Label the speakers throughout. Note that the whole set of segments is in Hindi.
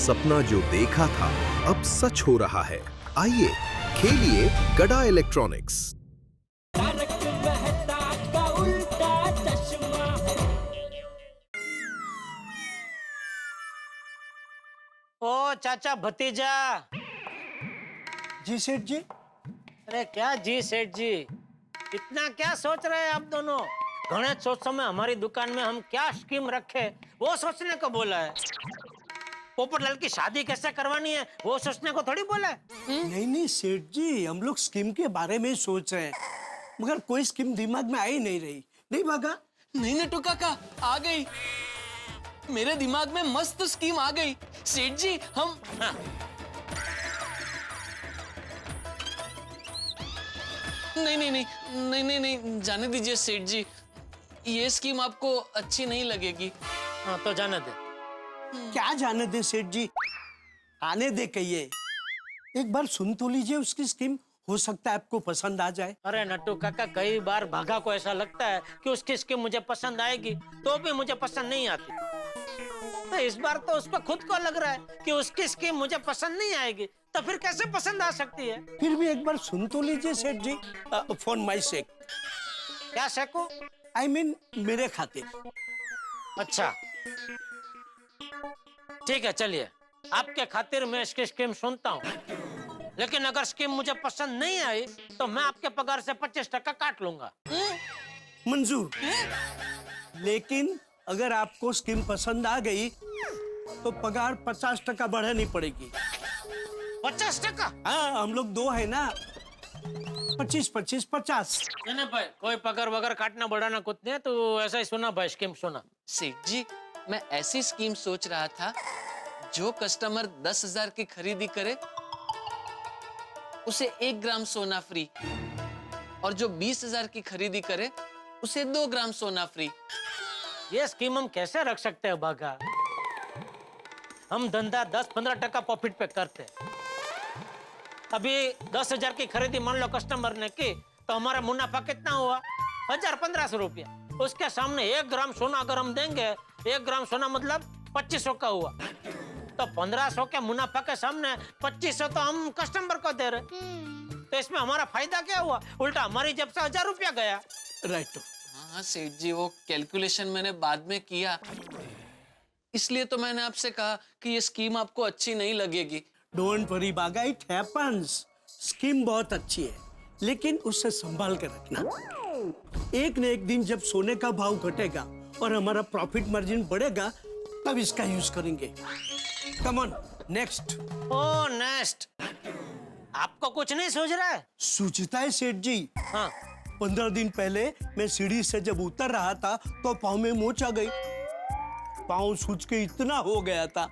Speaker 1: सपना जो देखा था अब सच हो रहा है। आइए खेलिए गड़ा इलेक्ट्रॉनिक्स।
Speaker 2: ओ चाचा भतीजा।
Speaker 3: जी सेठ जी।
Speaker 2: अरे क्या जी सेठ जी, इतना क्या सोच रहे हैं आप दोनों? गणेश उत्सव में हमारी दुकान में हम क्या स्कीम रखे वो सोचने को बोला है। पोपटलाल की शादी कैसे करवानी है वो सोचने को थोड़ी बोला है।
Speaker 3: नहीं नहीं सेठ जी, हम लोग स्कीम के बारे में सोच रहे हैं, मगर कोई स्कीम दिमाग में आ ही नहीं रही। नहीं भागा?
Speaker 4: नहीं नटू काका, आ गई मेरे दिमाग में मस्त स्कीम आ गई सेठ जी। हम
Speaker 2: हाँ।
Speaker 4: नहीं जाने दीजिए सेठ जी, ये स्कीम आपको अच्छी नहीं लगेगी।
Speaker 2: हाँ तो जाने दे।
Speaker 3: क्या जाने दे सेठ जी, आने दे कहिए, एक बार सुन तो लीजिए उसकी स्कीम, हो सकता है आपको पसंद आ जाए।
Speaker 2: अरे नट्टू काका, कई बार भागा को ऐसा लगता है कि उसकी स्कीम मुझे पसंद आएगी तो भी मुझे पसंद नहीं आती। तो इस बार तो उसको खुद को लग रहा है कि उसकी स्कीम मुझे पसंद नहीं आएगी, तो फिर कैसे पसंद आ सकती है?
Speaker 3: फिर भी एक बार सुन तो लीजिए सेठ जी, फॉर माई सेक।
Speaker 2: क्या शेको?
Speaker 3: आई मीन मेरे खातिर।
Speaker 2: अच्छा ठीक है, चलिए आपके खातिर मैं इसकी स्कीम सुनता हूँ, लेकिन अगर स्कीम मुझे पसंद नहीं आई तो मैं आपके पगार से 25% काट लूंगा।
Speaker 3: मंजूर। लेकिन अगर आपको स्कीम पसंद आ गई तो पगार 50% बढ़ानी पड़ेगी।
Speaker 2: 50%?
Speaker 3: हाँ, हम लोग दो है ना, 25 25 50।
Speaker 2: नहीं भाई, कोई पगार वगैरह काटना बढ़ाना कुछ नहीं, तो ऐसा ही सुना भाई, स्कीम सुना।
Speaker 4: सेठ जी, मैं ऐसी स्कीम सोच रहा था, जो कस्टमर 10,000 की खरीदी करे उसे 1 ग्राम सोना फ्री, और जो 20,000 की खरीदी करे उसे 2 ग्राम सोना फ्री।
Speaker 2: ये स्कीम हम कैसे रख सकते हैं बागा? हम धंधा 10-15% प्रॉफिट पे करते हैं। अभी 10,000 की खरीदी मान लो कस्टमर ने की, तो हमारा मुनाफा कितना हुआ? 1,000-1,500 रुपया। उसके सामने 1 ग्राम सोना अगर हम देंगे, 1 ग्राम सोना मतलब 2,500 का हुआ, तो 1,500 के मुनाफा के सामने 2,500 तो हम कस्टमर को दे रहे। तो इसमें हमारा फायदा क्या हुआ? उल्टा हमारी जेब से 1,000 रुपया गया।
Speaker 3: राइट।
Speaker 4: हाँ सेठ जी, वो कैलकुलेशन मैंने बाद में किया, इसलिए तो मैंने आपसे कहा कि ये स्कीम आपको अच्छी नहीं लगेगी।
Speaker 3: डोंट वरी बागा, इट हैपेंस। स्कीम बहुत अच्छी है, लेकिन उससे संभाल कर रखना। एक न एक दिन जब सोने का भाव घटेगा और हमारा प्रॉफिट मार्जिन बढ़ेगा, तब इसका यूज करेंगे। Come on, next.
Speaker 2: Oh next, आपको कुछ नहीं सूझ रहा है?
Speaker 3: सूझता है सेठ जी।
Speaker 2: हाँ।
Speaker 3: 15 दिन पहले मैं सीढ़ी से जब उतर रहा था तो पाँव में मोच आ गई। पाँव सूज के इतना हो गया था।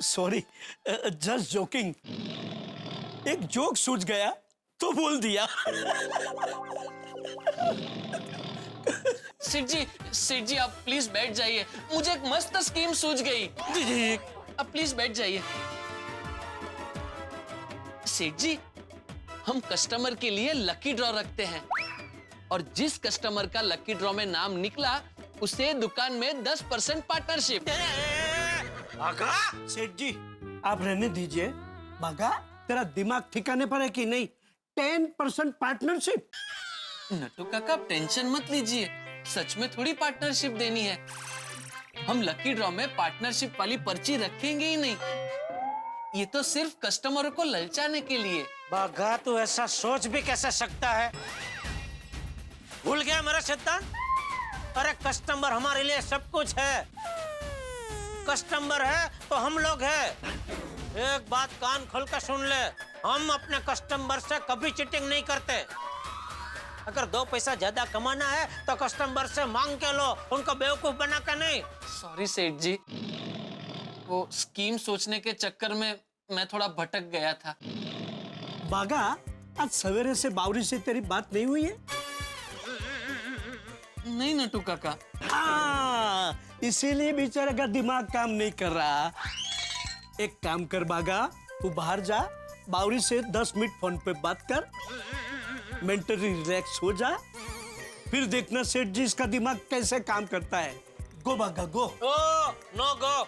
Speaker 3: Sorry, just joking. एक जोक सूझ गया तो बोल दिया।
Speaker 4: सेठ जी आप प्लीज बैठ जाइए, मुझे एक मस्त स्कीम सूझ गई। जी आप प्लीज बैठ जाइए। सेठ जी, हम कस्टमर के लिए लकी ड्रॉ रखते हैं, और जिस कस्टमर का लकी ड्रॉ में नाम निकला उसे दुकान में 10% पार्टनरशिप।
Speaker 3: सेठ जी आप रहने दीजिए। भागा, तेरा दिमाग ठिकाने पर है कि नहीं? 10% पार्टनरशिप।
Speaker 4: नटू काका आप टेंशन मत लीजिए, सच में थोड़ी पार्टनरशिप देनी है। हम लकी ड्रॉ में पार्टनरशिप वाली पर्ची रखेंगे ही नहीं, ये तो सिर्फ कस्टमरों को ललचाने के लिए।
Speaker 2: बागा, तू ऐसा सोच भी कैसे सकता है? भूल गया मेरा सिद्धांत? अरे कस्टमर हमारे लिए सब कुछ है। कस्टमर है तो हम लोग हैं। एक बात कान खोल कर सुन ले, हम अपने कस्टमर से कभी चीटिंग नहीं करते। अगर 2 पैसा ज्यादा कमाना है तो कस्टमर से मांग के लो, उनको बेवकूफ बना के नहीं।
Speaker 4: सॉरी सेठ जी, वो स्कीम सोचने के चक्कर में मैं थोड़ा भटक गया था।
Speaker 3: बागा, आज सवेरे से बावरी से तेरी बात नहीं हुई है?
Speaker 4: नहीं नटू काका।
Speaker 3: इसीलिए बेचारे का दिमाग काम नहीं कर रहा। एक काम कर बागा, तू बाहर जा, बावरी से 10 मिनट फोन पे बात कर, मेंटली रिलैक्स हो जा, फिर देखना सेठ जी इसका दिमाग कैसे काम करता है। गो बागा गो।
Speaker 2: ओ नो गो,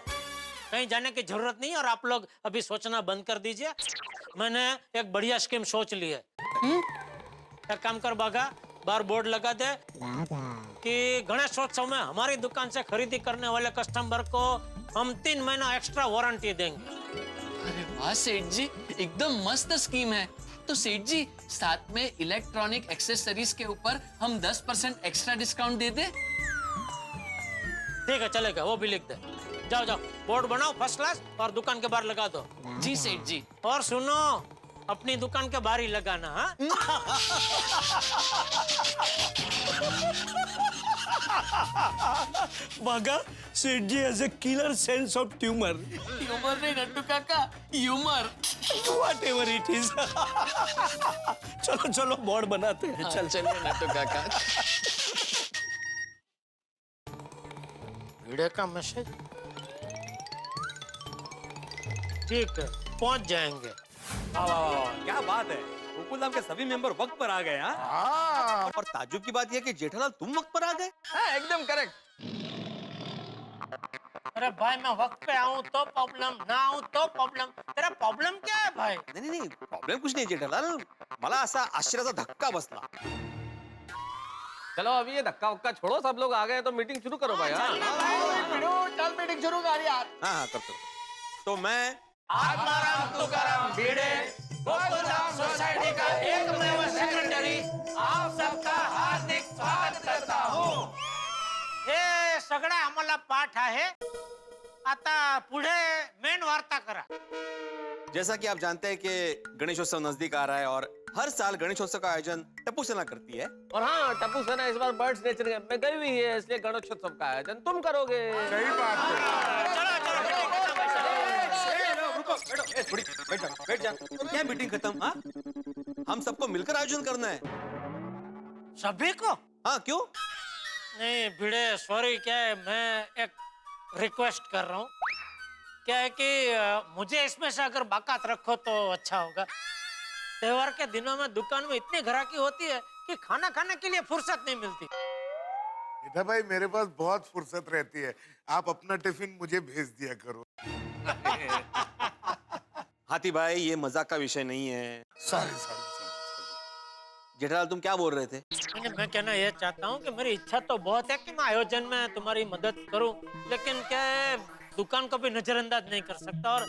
Speaker 2: कहीं जाने की जरूरत नहीं और आप लोग अभी सोचना बंद कर दीजिए। मैंने एक बढ़िया स्कीम सोच ली है। एक काम कर बागा, बाहर बोर्ड लगा दे कि गणेशोत्सव में हमारी दुकान से खरीदी करने वाले कस्टमर को हम 3 महीना एक्स्ट्रा वारंटी देंगे।
Speaker 4: अरे वाह सेठ जी, एकदम मस्त स्कीम है। तो सेठ जी, साथ में इलेक्ट्रॉनिक एक्सेसरीज के ऊपर हम 10% एक्स्ट्रा डिस्काउंट दे दे।
Speaker 2: ठीक है चलेगा, वो भी लिख दे। जाओ जाओ, बोर्ड बनाओ फर्स्ट क्लास और दुकान के बाहर लगा दो।
Speaker 4: जी सेठ जी।
Speaker 2: और सुनो, अपनी दुकान के बाहर ही लगाना। हाँ
Speaker 3: बागा, Seth ji has a killer sense of tumour.
Speaker 4: Humour नहीं नट्टू काका, ह्यूमर।
Speaker 3: Whatever it is. चलो चलो बोर्ड बनाते हैं। चल
Speaker 4: चलिए नट्टू काका।
Speaker 2: वीडियो का मैसेज, ठीक है पहुंच जाएंगे।
Speaker 5: वाह वाह वाह, क्या बात है, गोकुलधाम के सभी मेंबर वक्त पर आ गए। हाँ, और ताज्जुब की बात यह कि जेठालाल तुम वक्त पर आ गए। हाँ, एकदम करेक्ट।
Speaker 2: अरे भाई, मैं वक्त पे आऊं तो प्रॉब्लम, ना आऊं तो प्रॉब्लम। तेरा प्रॉब्लम क्या है भाई?
Speaker 5: नहीं नहीं प्रॉब्लेम कुछ नहीं जेठालाल, मला असा आश्चर्याचा धक्का बसला।
Speaker 6: चलो अभी ये धक्का वक्का छोड़ो, सब लोग आ गए तो मीटिंग शुरू करो भाई।
Speaker 5: चल मीटिंग शुरू कर यार। हाँ हाँ करते। तो मैं
Speaker 2: आत्माराम तुकाराम भिड़े, गोकुलधाम सोसाइटी का एकमेव सेक्रेटरी, आप सबका हार्दिक स्वागत करता हूँ। हे सगळा आम्हाला पाठ आहे, आता पुढे मेन वार्ता करा।
Speaker 5: जैसा कि आप जानते हैं कि गणेशोत्सव नजदीक आ रहा है और हर साल गणेशोत्सव का आयोजन टप्पू सेना करती है।
Speaker 6: और हाँ, टप्पू सेना इस बार बर्ड्स नेचर कैंप में गई हुई है, इसलिए गणेशोत्सव का आयोजन तुम करोगे।
Speaker 5: सही बात है।
Speaker 2: चलो चलो
Speaker 5: बैठ जा। क्या मीटिंग खत्म? हाँ, हम सबको मिलकर आयोजन करना है।
Speaker 2: सभी को?
Speaker 5: हाँ क्यों?
Speaker 2: नहीं भिड़े, सॉरी, क्या है, मैं एक रिक्वेस्ट कर रहा हूँ। क्या है कि मुझे इसमें से अगर बाकात रखो तो अच्छा होगा। त्योहार के दिनों में दुकान में इतनी ग्राहकी होती है कि खाना खाने के लिए फुर्सत नहीं मिलती।
Speaker 7: बेटा भाई, मेरे पास बहुत फुर्सत रहती है, आप अपना टिफिन मुझे भेज दिया करो।
Speaker 5: हाथी भाई, ये मजाक का विषय नहीं है।
Speaker 7: सॉरी।
Speaker 5: जेठालाल तुम क्या बोल रहे थे?
Speaker 2: मैं कहना यह चाहता हूँ कि मेरी इच्छा तो बहुत है कि मैं आयोजन में तुम्हारी मदद करूँ, लेकिन क्या है, दुकान को भी नजरअंदाज नहीं कर सकता और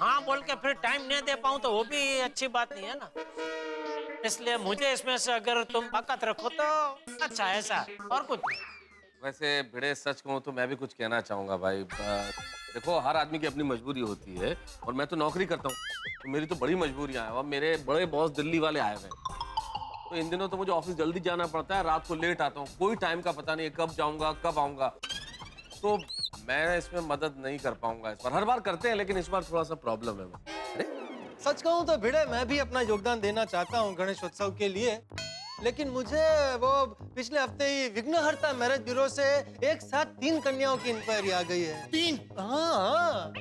Speaker 2: हाँ बोल के फिर टाइम नहीं दे पाऊँ तो वो भी अच्छी बात नहीं है ना। इसलिए मुझे इसमें से अगर तुम ताकत रखो तो अच्छा है, ऐसा और कुछ।
Speaker 6: वैसे भिड़े, सच कहूँ तो मैं भी कुछ कहना चाहूंगा भाई। देखो, हर आदमी की अपनी मजबूरी होती है और मैं तो नौकरी करता हूँ, तो मेरी तो बड़ी मजबूरियां हैं। और मेरे बड़े बॉस दिल्ली वाले आए हुए हैं, तो इन दिनों तो मुझे ऑफिस जल्दी जाना पड़ता है, रात को लेट आता हूँ, कोई टाइम का पता नहीं है कब जाऊंगा कब आऊंगा। तो मैं इसमें मदद नहीं कर पाऊंगा इस बार। हर बार करते हैं लेकिन इस बार थोड़ा सा प्रॉब्लम है।
Speaker 8: सच कहूं तो भिड़े, मैं भी अपना योगदान देना चाहता हूं गणेशोत्सव के लिए, लेकिन मुझे वो पिछले हफ्ते ही विघ्नहर्ता मैरिज ब्यूरो से एक साथ 3 कन्याओं की इंक्वायरी आ गई है। 3? हाँ।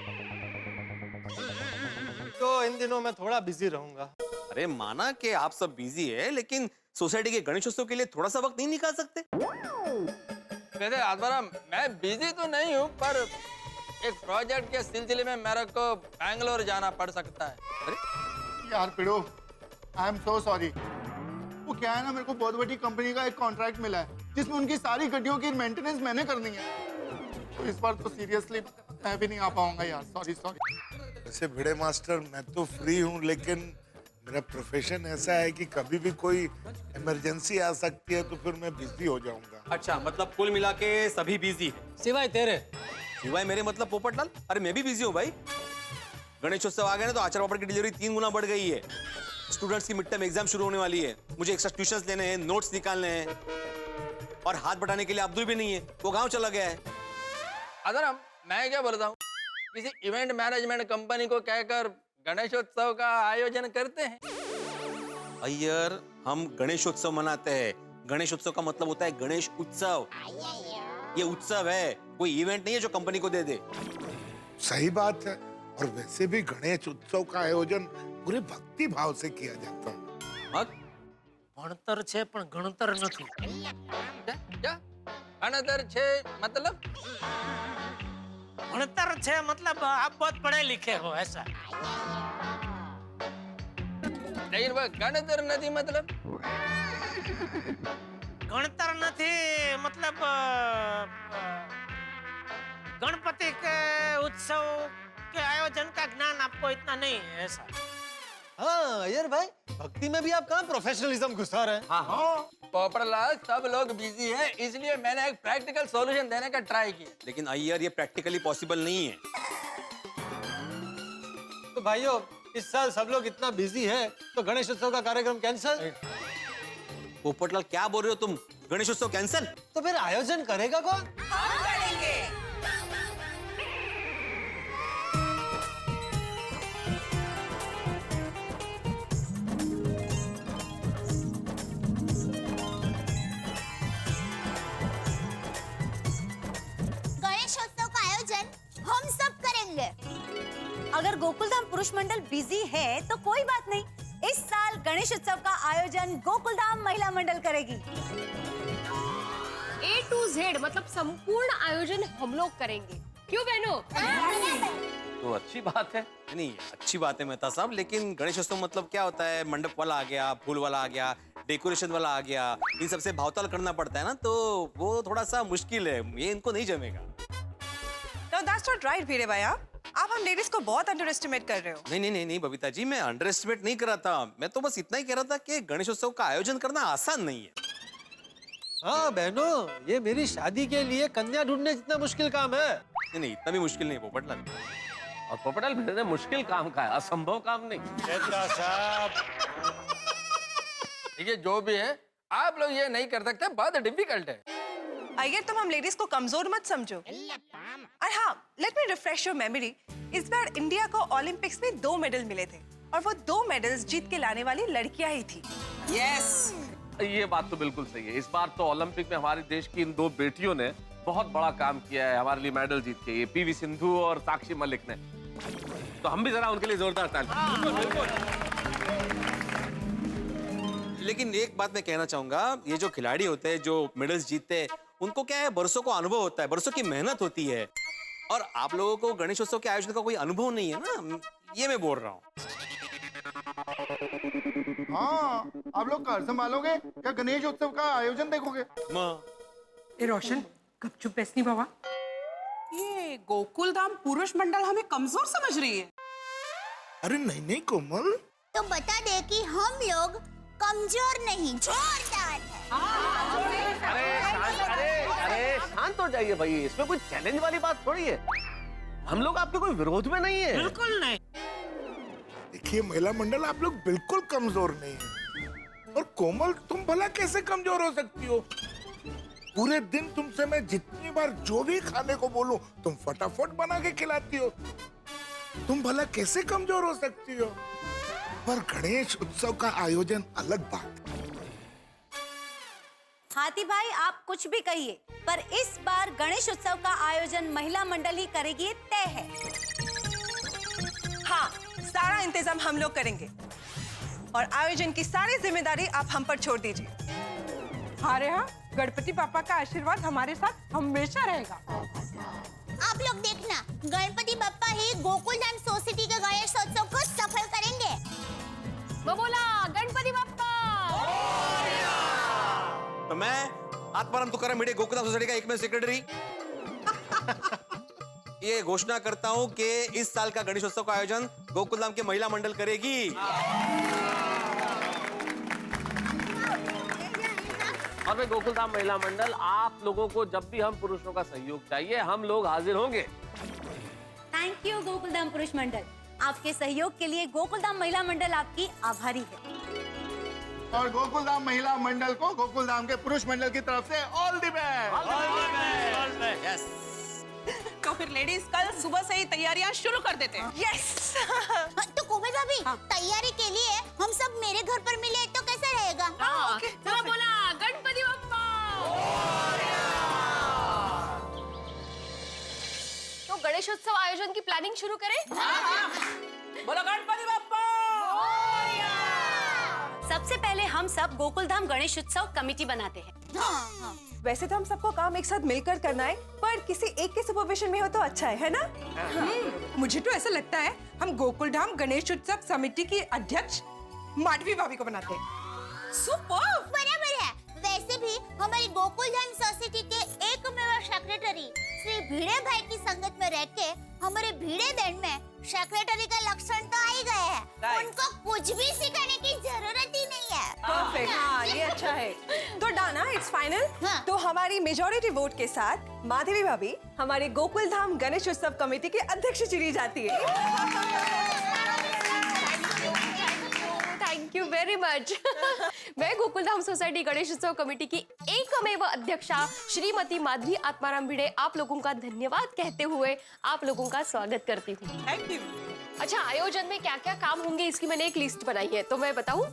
Speaker 8: तो इन दिनों मैं थोड़ा बिजी रहूंगा।
Speaker 5: अरे माना कि आप सब बिजी है, लेकिन सोसाइटी के गणेशोत्सव के लिए थोड़ा सा वक्त नहीं निकाल सकते?
Speaker 9: वैसे आत्माराम, मैं बिजी तो नहीं हूँ, पर एक प्रोजेक्ट के सिलसिले में मेरे को बैंगलोर जाना पड़ सकता है।
Speaker 5: अरे
Speaker 7: यार पिड़ो, आई एम सो सॉरी। वो क्या है ना, मेरे को बहुत बड़ी कंपनी का एक कॉन्ट्रैक्ट मिला है जिसमें उनकी सारी गड्डियों की मेंटेनेंस मैंने करनी है, तो इस बार तो सीरियसली मैं भी नहीं आ पाऊंगा यार। सॉरी। वैसे भिड़े मास्टर, मैं तो फ्री हूँ, लेकिन मेरा प्रोफेशन ऐसा है कि कभी भी कोई इमरजेंसी आ सकती है, तो फिर मैं बिजी हो जाऊंगा।
Speaker 5: अच्छा, मतलब कुल मिला के सभी बिजी है
Speaker 8: सिवाय तेरे।
Speaker 5: सिवाय मेरे मतलब पोपटलाल? अरे मैं भी बिजी हूँ भाई। गणेशोत्सव आ गए ना तो आचार पापड़ की डिलीवरी 3 गुना बढ़ गई है। स्टूडेंट्स की मिड टर्म एग्जाम शुरू होने वाली है, मुझे एक्स्ट्रा ट्यूशंस लेने हैं, नोट्स निकालने हैं, और हाथ बटाने के लिए अब्दुल भी नहीं है, वो गाँव चला गया है।
Speaker 9: आत्माराम, मैं क्या बोलता हूँ, किसी इवेंट मैनेजमेंट कंपनी को कहकर गणेशोत्सव का आयोजन करते हैं।
Speaker 5: अय्यर, हम गणेशोत्सव मनाते हैं। गणेशोत्सव का मतलब होता है गणेश उत्सव। ये उत्सव है, कोई इवेंट नहीं है जो कंपनी को दे दे।
Speaker 7: सही बात है, और वैसे भी गणेश उत्सव का आयोजन पूरे भक्ति भाव से किया जाता है।
Speaker 2: ભણતર છે પણ ગણતર નથી.
Speaker 9: क्या अनदर छे मतलब
Speaker 2: भणतर छे मतलब आप बहुत पढ़े लिखे हो ऐसा.
Speaker 9: नहीं वो गणतर नहीं मतलब
Speaker 2: गणतर नहीं मतलब गणपति के उत्सव के आयोजन का ज्ञान आपको इतना नहीं है ऐसा.
Speaker 8: हाँ अय्यर भाई, भक्ति में भी आप कहाँ प्रोफेशनलिज्म घुसा रहे हैं?
Speaker 9: हाँ पोपटलाल सब लोग बिजी हैं इसलिए मैंने एक प्रैक्टिकल सॉल्यूशन देने का ट्राई किया.
Speaker 5: लेकिन अय्यर ये प्रैक्टिकली पॉसिबल नहीं है.
Speaker 8: तो भाइयों, इस साल सब लोग इतना बिजी है तो गणेश उत्सव का कार्यक्रम कैंसिल?
Speaker 5: पोपटलाल क्या बोल रहे हो तुम? गणेशोत्सव कैंसिल?
Speaker 8: तो फिर आयोजन करेगा कौन?
Speaker 10: गणेशोत्सव का आयोजन हम सब करेंगे. अगर गोकुलधाम पुरुष मंडल बिजी है तो कोई बात नहीं. इस साल गणेश उत्सव का आयोजन गोकुलधाम महिला मंडल करेगी.
Speaker 11: A to Z मतलब संपूर्ण आयोजन हम लोग करेंगे. क्यों बहनों?
Speaker 6: तो अच्छी बात है.
Speaker 5: नहीं अच्छी बात है मेहता साहब, लेकिन गणेशोत्सव मतलब क्या होता है? मंडप वाला आ गया, फूल वाला आ गया, डेकोरेशन वाला आ गया, इन सबसे भावताल करना पड़ता है ना, तो वो थोड़ा सा मुश्किल है, ये इनको नहीं जमेगा.
Speaker 12: No, that's not right, वीरे भैया. आप हम लेडीज को बहुत अंडर एस्टिमेट कर रहे हो.
Speaker 5: नहीं बबीता जी, मैं अंडर एस्टिमेट नहीं कर रहा था. मैं तो बस इतना ही कह रहा था कि गणेशोत्सव का आयोजन करना आसान नहीं है.
Speaker 8: हाँ बहनों, ये मेरी शादी के लिए कन्या ढूंढने जितना मुश्किल काम है.
Speaker 5: नहीं इतना भी मुश्किल नहीं पोपटलाल.
Speaker 6: और पोपटलाल भिड़े मुश्किल काम का है, असंभव काम नहीं.
Speaker 9: ये जो भी है आप लोग ये नहीं कर सकते, बहुत डिफिकल्ट है.
Speaker 12: अय्यर तुम हम लेडीज को कमजोर मत समझो. और हाँ, let me refresh your memory. इस बार इंडिया को ओलंपिक्स में 2 मेडल मिले थे और वो 2 मेडल्स जीत के लाने वाली लड़कियां ही थी.
Speaker 6: यस, ये बात तो बिल्कुल सही है. इस बार तो ओलंपिक में हमारे देश की इन 2 बेटियों ने बहुत बड़ा काम किया है, हमारे लिए मेडल जीत के. ये पीवी सिंधु और साक्षी मलिक ने. तो हम भी जरा उनके लिए जोरदार ताली.
Speaker 5: लेकिन एक बात मैं कहना चाहूंगा, ये जो खिलाड़ी होते हैं जो मेडल्स जीतते हैं, उनको क्या है, बरसों को अनुभव होता है, बरसों की मेहनत होती है. और आप लोगों को गणेशोत्सव के आयोजन का कोई अनुभव नहीं है ना, ये मैं बोल रहा हूँ.
Speaker 7: हाँ आप लोग घर संभालोगे क्या? गणेश उत्सव का आयोजन देखोगे?
Speaker 12: ए रोशन, गपचुप बैसनी बाबा. ये गोकुलधाम पुरुष मंडल हमें कमजोर समझ रही है.
Speaker 13: अरे नहीं कोमल,
Speaker 10: तो बता दे कि हम लोग कमजोर नहीं, जोरदार है.
Speaker 6: अरे शांत हो जाइए भाई, इसमें कोई चैलेंज वाली बात थोड़ी है. हम लोग आपके कोई विरोध में नहीं है.
Speaker 2: बिल्कुल नहीं.
Speaker 13: देखिए महिला मंडल, आप लोग बिल्कुल कमजोर नहीं है. और कोमल, तुम भला कैसे कमजोर हो सकती हो? पूरे दिन तुमसे मैं जितनी बार जो भी खाने को बोलूं, तुम फटाफट बना के खिलाती हो. तुम भला कैसे कमजोर हो सकती हो? पर गणेश उत्सव का आयोजन अलग बात.
Speaker 10: हाथी भाई आप कुछ भी कहिए, पर इस बार गणेश उत्सव का आयोजन महिला मंडल ही करेगी, ये तय है.
Speaker 12: हाँ, सारा इंतजाम हम लोग करेंगे और आयोजन की सारी जिम्मेदारी आप हम पर छोड़ दीजिए. अरे हाँ, गणपति पापा का आशीर्वाद हमारे साथ हमेशा रहेगा.
Speaker 10: आप लोग देखना, गणपति बप्पा ही गोकुलधाम सोसाइटी के गणेशोत्सव को सफल करेंगे.
Speaker 11: वो बोला गणपति बप्पा.
Speaker 5: तो मैं आत्माराम तुकाराम भिड़े, गोकुलधाम सोसाइटी का एकमेव सेक्रेटरी, ये घोषणा करता हूँ कि इस साल का गणेशोत्सव का आयोजन गोकुलधाम के महिला मंडल करेगी.
Speaker 6: और मैं गोकुलधाम महिला मंडल, आप लोगों को जब भी हम पुरुषों का सहयोग चाहिए, हम लोग हाजिर होंगे.
Speaker 10: थैंक यू गोकुलधाम पुरुष मंडल. आपके सहयोग के लिए गोकुलधाम महिला मंडल आपकी आभारी है.
Speaker 7: और गोकुलधाम महिला मंडल को गोकुलधाम के पुरुष मंडल की तरफ से ऑल द बेस्ट.
Speaker 5: यस.
Speaker 12: तो फिर लेडीज कल सुबह से ही तैयारियां शुरू कर देते हैं. यस.
Speaker 10: तो कोमल भाभी, तैयारी के लिए हम सब मेरे घर पर मिले तो कैसा रहेगा?
Speaker 11: तो बोला गणपति बप्पा. तो गणेशोत्सव आयोजन की प्लानिंग शुरू करें?
Speaker 12: बोलो गणपति बप्पा.
Speaker 10: सबसे सबसे पहले हम सब गोकुलधाम गणेश उत्सव कमेटी बनाते हैं।
Speaker 12: वैसे तो हम सबको काम एक साथ मिलकर करना है, पर किसी एक के सुपरविजन में हो तो अच्छा है ना?
Speaker 14: मुझे तो ऐसा लगता है हम गोकुलधाम गणेश उत्सव समिति की अध्यक्ष माधवी भाभी को बनाते हैं।
Speaker 10: सुपर! बराबर है। वैसे भी हमारी गोकुलधाम सोसाइटी के एकमेव सेक्रेटरी श्री भिड़े भाई की संगत में रह के हमारे भिड़े बैंड में सेक्रेटरी का लक्षण तो आ ही गए हैं। उनको कुछ भी सिखाने की जरूरत ही नहीं है।
Speaker 12: परफेक्ट, हाँ ये अच्छा है। तो डाना इट्स फाइनल। तो हमारी मेजॉरिटी वोट के साथ माधवी भाभी हमारे गोकुलधाम गणेश उत्सव कमेटी की अध्यक्ष चुनी जाती है।
Speaker 11: Thank you very much. मैं गोकुलधाम सोसाइटी गणेश उत्सव कमेटी की एकमेव अध्यक्षा श्रीमती माधवी आत्माराम भिड़े आप लोगों का धन्यवाद कहते हुए आप लोगों का स्वागत करती हूँ।
Speaker 14: Thank you.
Speaker 11: अच्छा, आयोजन में क्या क्या काम होंगे इसकी मैंने एक लिस्ट बनाई है, तो मैं बताऊं?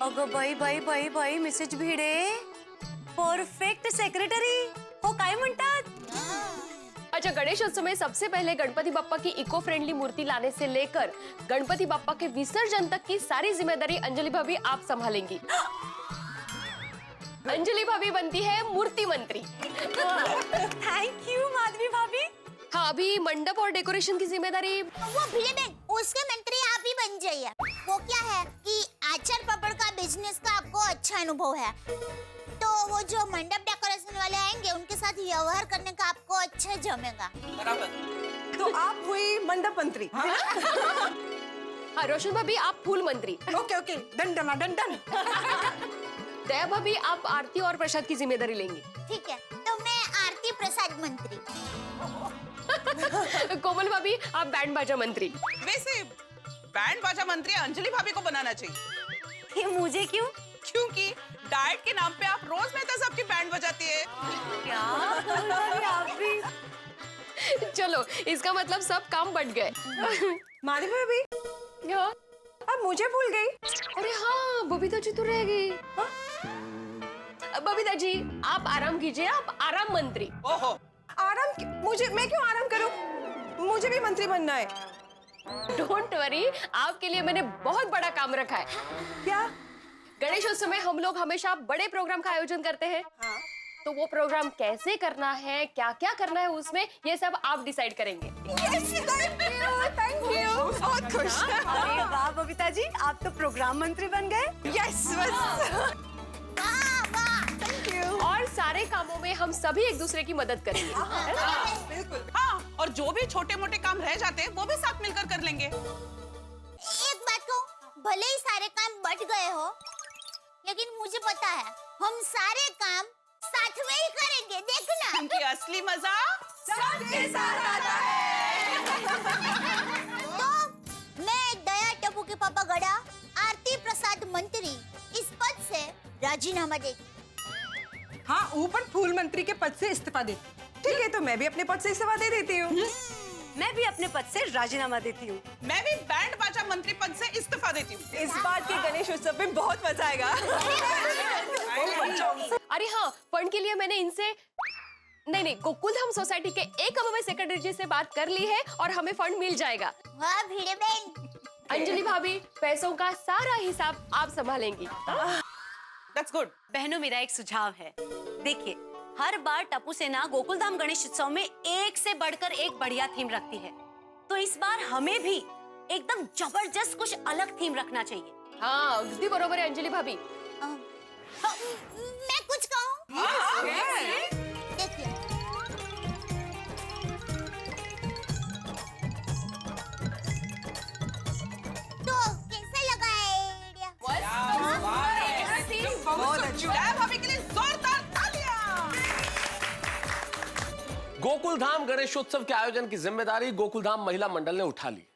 Speaker 10: अगं by Mrs Bhide perfect secretary हो काय म्हणतात?
Speaker 11: अच्छा, गणेशोत्सव में सबसे पहले गणपति बप्पा की इको फ्रेंडली मूर्ति लाने से लेकर गणपति बप्पा के विसर्जन तक की सारी जिम्मेदारी अंजलि भाभी आप संभालेंगी। अंजलि भाभी बनती है मूर्ति मंत्री।
Speaker 10: थैंक यू माधवी भाभी।
Speaker 11: हाँ, अभी मंडप और डेकोरेशन की जिम्मेदारी
Speaker 10: वो भिड़े बहन, उसके मंत्री आप ही बन जाइए। वो क्या है कि आचार पापड़ का बिजनेस का आपको अच्छा अनुभव है, तो वो जो मंडप डेकोरेशन वाले आएंगे उनके साथ व्यवहार करने का आपको अच्छा जमेगा।
Speaker 14: बराबर।
Speaker 12: तो आप हुई मंडप मंत्री।
Speaker 11: हाँ, रोशन भाभी आप फूल मंत्री।
Speaker 14: Okay okay, done done done done.
Speaker 11: Daya भाभी आप आरती और प्रसाद की जिम्मेदारी लेंगी।
Speaker 10: ठीक है, तो मैं आरती प्रसाद मंत्री।
Speaker 11: कोमल भाभी आप बैंड बाजा मंत्री।
Speaker 14: वैसे बैंड बाजा मंत्री अंजलि भाभी को बनाना चाहिए।
Speaker 10: ये मुझे क्यों?
Speaker 14: क्योंकि डाइट के नाम पे आप रोज मेहता साहब की बैंड बजाती है।
Speaker 10: क्या आप भी?
Speaker 11: चलो, इसका मतलब सब काम बट गए।
Speaker 12: माधवी भाभी
Speaker 11: हाँ?
Speaker 12: अब मुझे भूल गई।
Speaker 11: अरे हाँ, बबीता जी तो रह गई। बबीता जी आप आराम कीजिए, आप आराम मंत्री।
Speaker 14: ओहो,
Speaker 12: मैं क्यों आराम करूं? मुझे भी मंत्री बनना है।
Speaker 11: डोंट वरी, आपके लिए मैंने बहुत बड़ा काम रखा है।
Speaker 12: क्या?
Speaker 11: गणेशोत्सव में हम लोग हमेशा बड़े प्रोग्राम का आयोजन करते हैं।
Speaker 12: हाँ?
Speaker 11: तो वो प्रोग्राम कैसे करना है, क्या क्या करना है उसमें, ये सब आप डिसाइड करेंगे।
Speaker 12: Thank you. बहुत खुश।
Speaker 10: अरे वाह बबीता जी, आप तो प्रोग्राम मंत्री बन गए।
Speaker 12: यस बस।
Speaker 11: और सारे कामों में हम सभी एक दूसरे की मदद करेंगे।
Speaker 14: बिल्कुल। हाँ, और जो भी छोटे मोटे काम रह जाते हैं वो भी साथ मिलकर कर लेंगे।
Speaker 10: एक बात कहूं, भले ही सारे काम बट गए हो, लेकिन मुझे पता है हम सारे काम साथ में ही करेंगे, देखना।
Speaker 14: क्योंकि असली मजा सबके साथ आता है।
Speaker 10: तो मैं दया टप्पू के पापा गड़ा आरती प्रसाद मंत्री इस पद से राजीनामा देती।
Speaker 14: हाँ, ऊपर फूल मंत्री के पद से इस्तीफा दे।
Speaker 12: ठीक है, तो मैं भी अपने पद से इस्तीफा दे देती हूँ।
Speaker 10: मैं भी अपने पद से राजीनामा देती हूँ।
Speaker 14: मैं भी बैंड बाजा मंत्री पद से इस्तीफा देती हूँ।
Speaker 12: इस बार के गणेश उत्सव में बहुत मजा आएगा।
Speaker 11: अरे हाँ, फंड के लिए मैंने इनसे नहीं, गोकुलधाम सोसाइटी के एकमेव सेक्रेटरी जी से बात कर ली है और हमें फंड मिल जाएगा।
Speaker 10: वाह भिड़े बहन।
Speaker 11: अंजलि भाभी, पैसों का सारा हिसाब आप संभालेंगी।
Speaker 14: That's good.
Speaker 10: बहनों, मेरा एक सुझाव है। देखिए, हर बार टप्पू सेना गोकुलधाम गणेश उत्सव में एक से बढ़कर एक बढ़िया थीम रखती है, तो इस बार हमें भी एकदम जबरदस्त कुछ अलग थीम रखना चाहिए।
Speaker 11: हाँ, अगदी बरोबर है अंजलि भाभी।
Speaker 10: मैं कुछ कहूँ? देखिए, तो कैसा लगा आइडिया?
Speaker 14: बहुत अच्छा। भाभी के लिए जोरदार तालियां।
Speaker 6: गोकुलधाम गणेशोत्सव के आयोजन की जिम्मेदारी गोकुलधाम महिला मंडल ने उठा ली।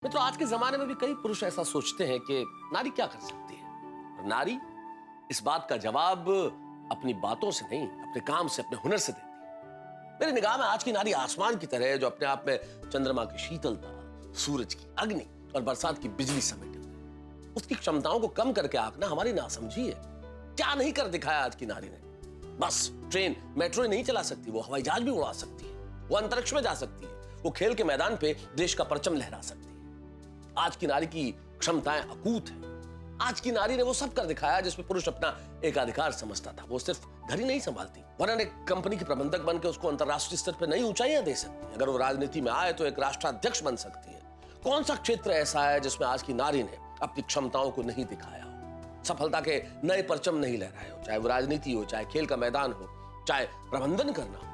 Speaker 6: मित्रों, आज के जमाने में भी कई पुरुष ऐसा सोचते हैं कि नारी क्या कर सकती है, और नारी इस बात का जवाब अपनी बातों से नहीं, अपने काम से, अपने हुनर से देती है। मेरी निगाह में आज की नारी आसमान की तरह है, जो अपने आप में चंद्रमा की शीतलता, सूरज की अग्नि और बरसात की बिजली समेटे हुए। उसकी क्षमताओं को कम करके आंकना हमारी नासमझी है। क्या नहीं कर दिखाया आज की नारी ने। बस ट्रेन मेट्रो ही नहीं चला सकती, वो हवाई जहाज भी उड़ा सकती है, वो अंतरिक्ष में जा सकती है, वो खेल के मैदान पे देश का परचम लहरा सकती है। आज की नारी की क्षमताएं अकूत हैं। आज की नारी ने वो सब कर दिखाया जिसमें पुरुष अपना एकाधिकार समझता था। वो सिर्फ घर ही नहीं संभालती, वरन एक कंपनी की प्रबंधक बनकर उसको अंतर्राष्ट्रीय स्तर पर नई ऊंचाइयां दे सकती है। अगर वो राजनीति में आए तो एक राष्ट्राध्यक्ष बन सकती है। कौन सा क्षेत्र ऐसा है जिसमें आज की नारी ने अपनी क्षमताओं को नहीं दिखाया हो, सफलता के नए परचम नहीं लहराए हो? चाहे वो राजनीति हो, चाहे खेल का मैदान हो, चाहे प्रबंधन करना हो,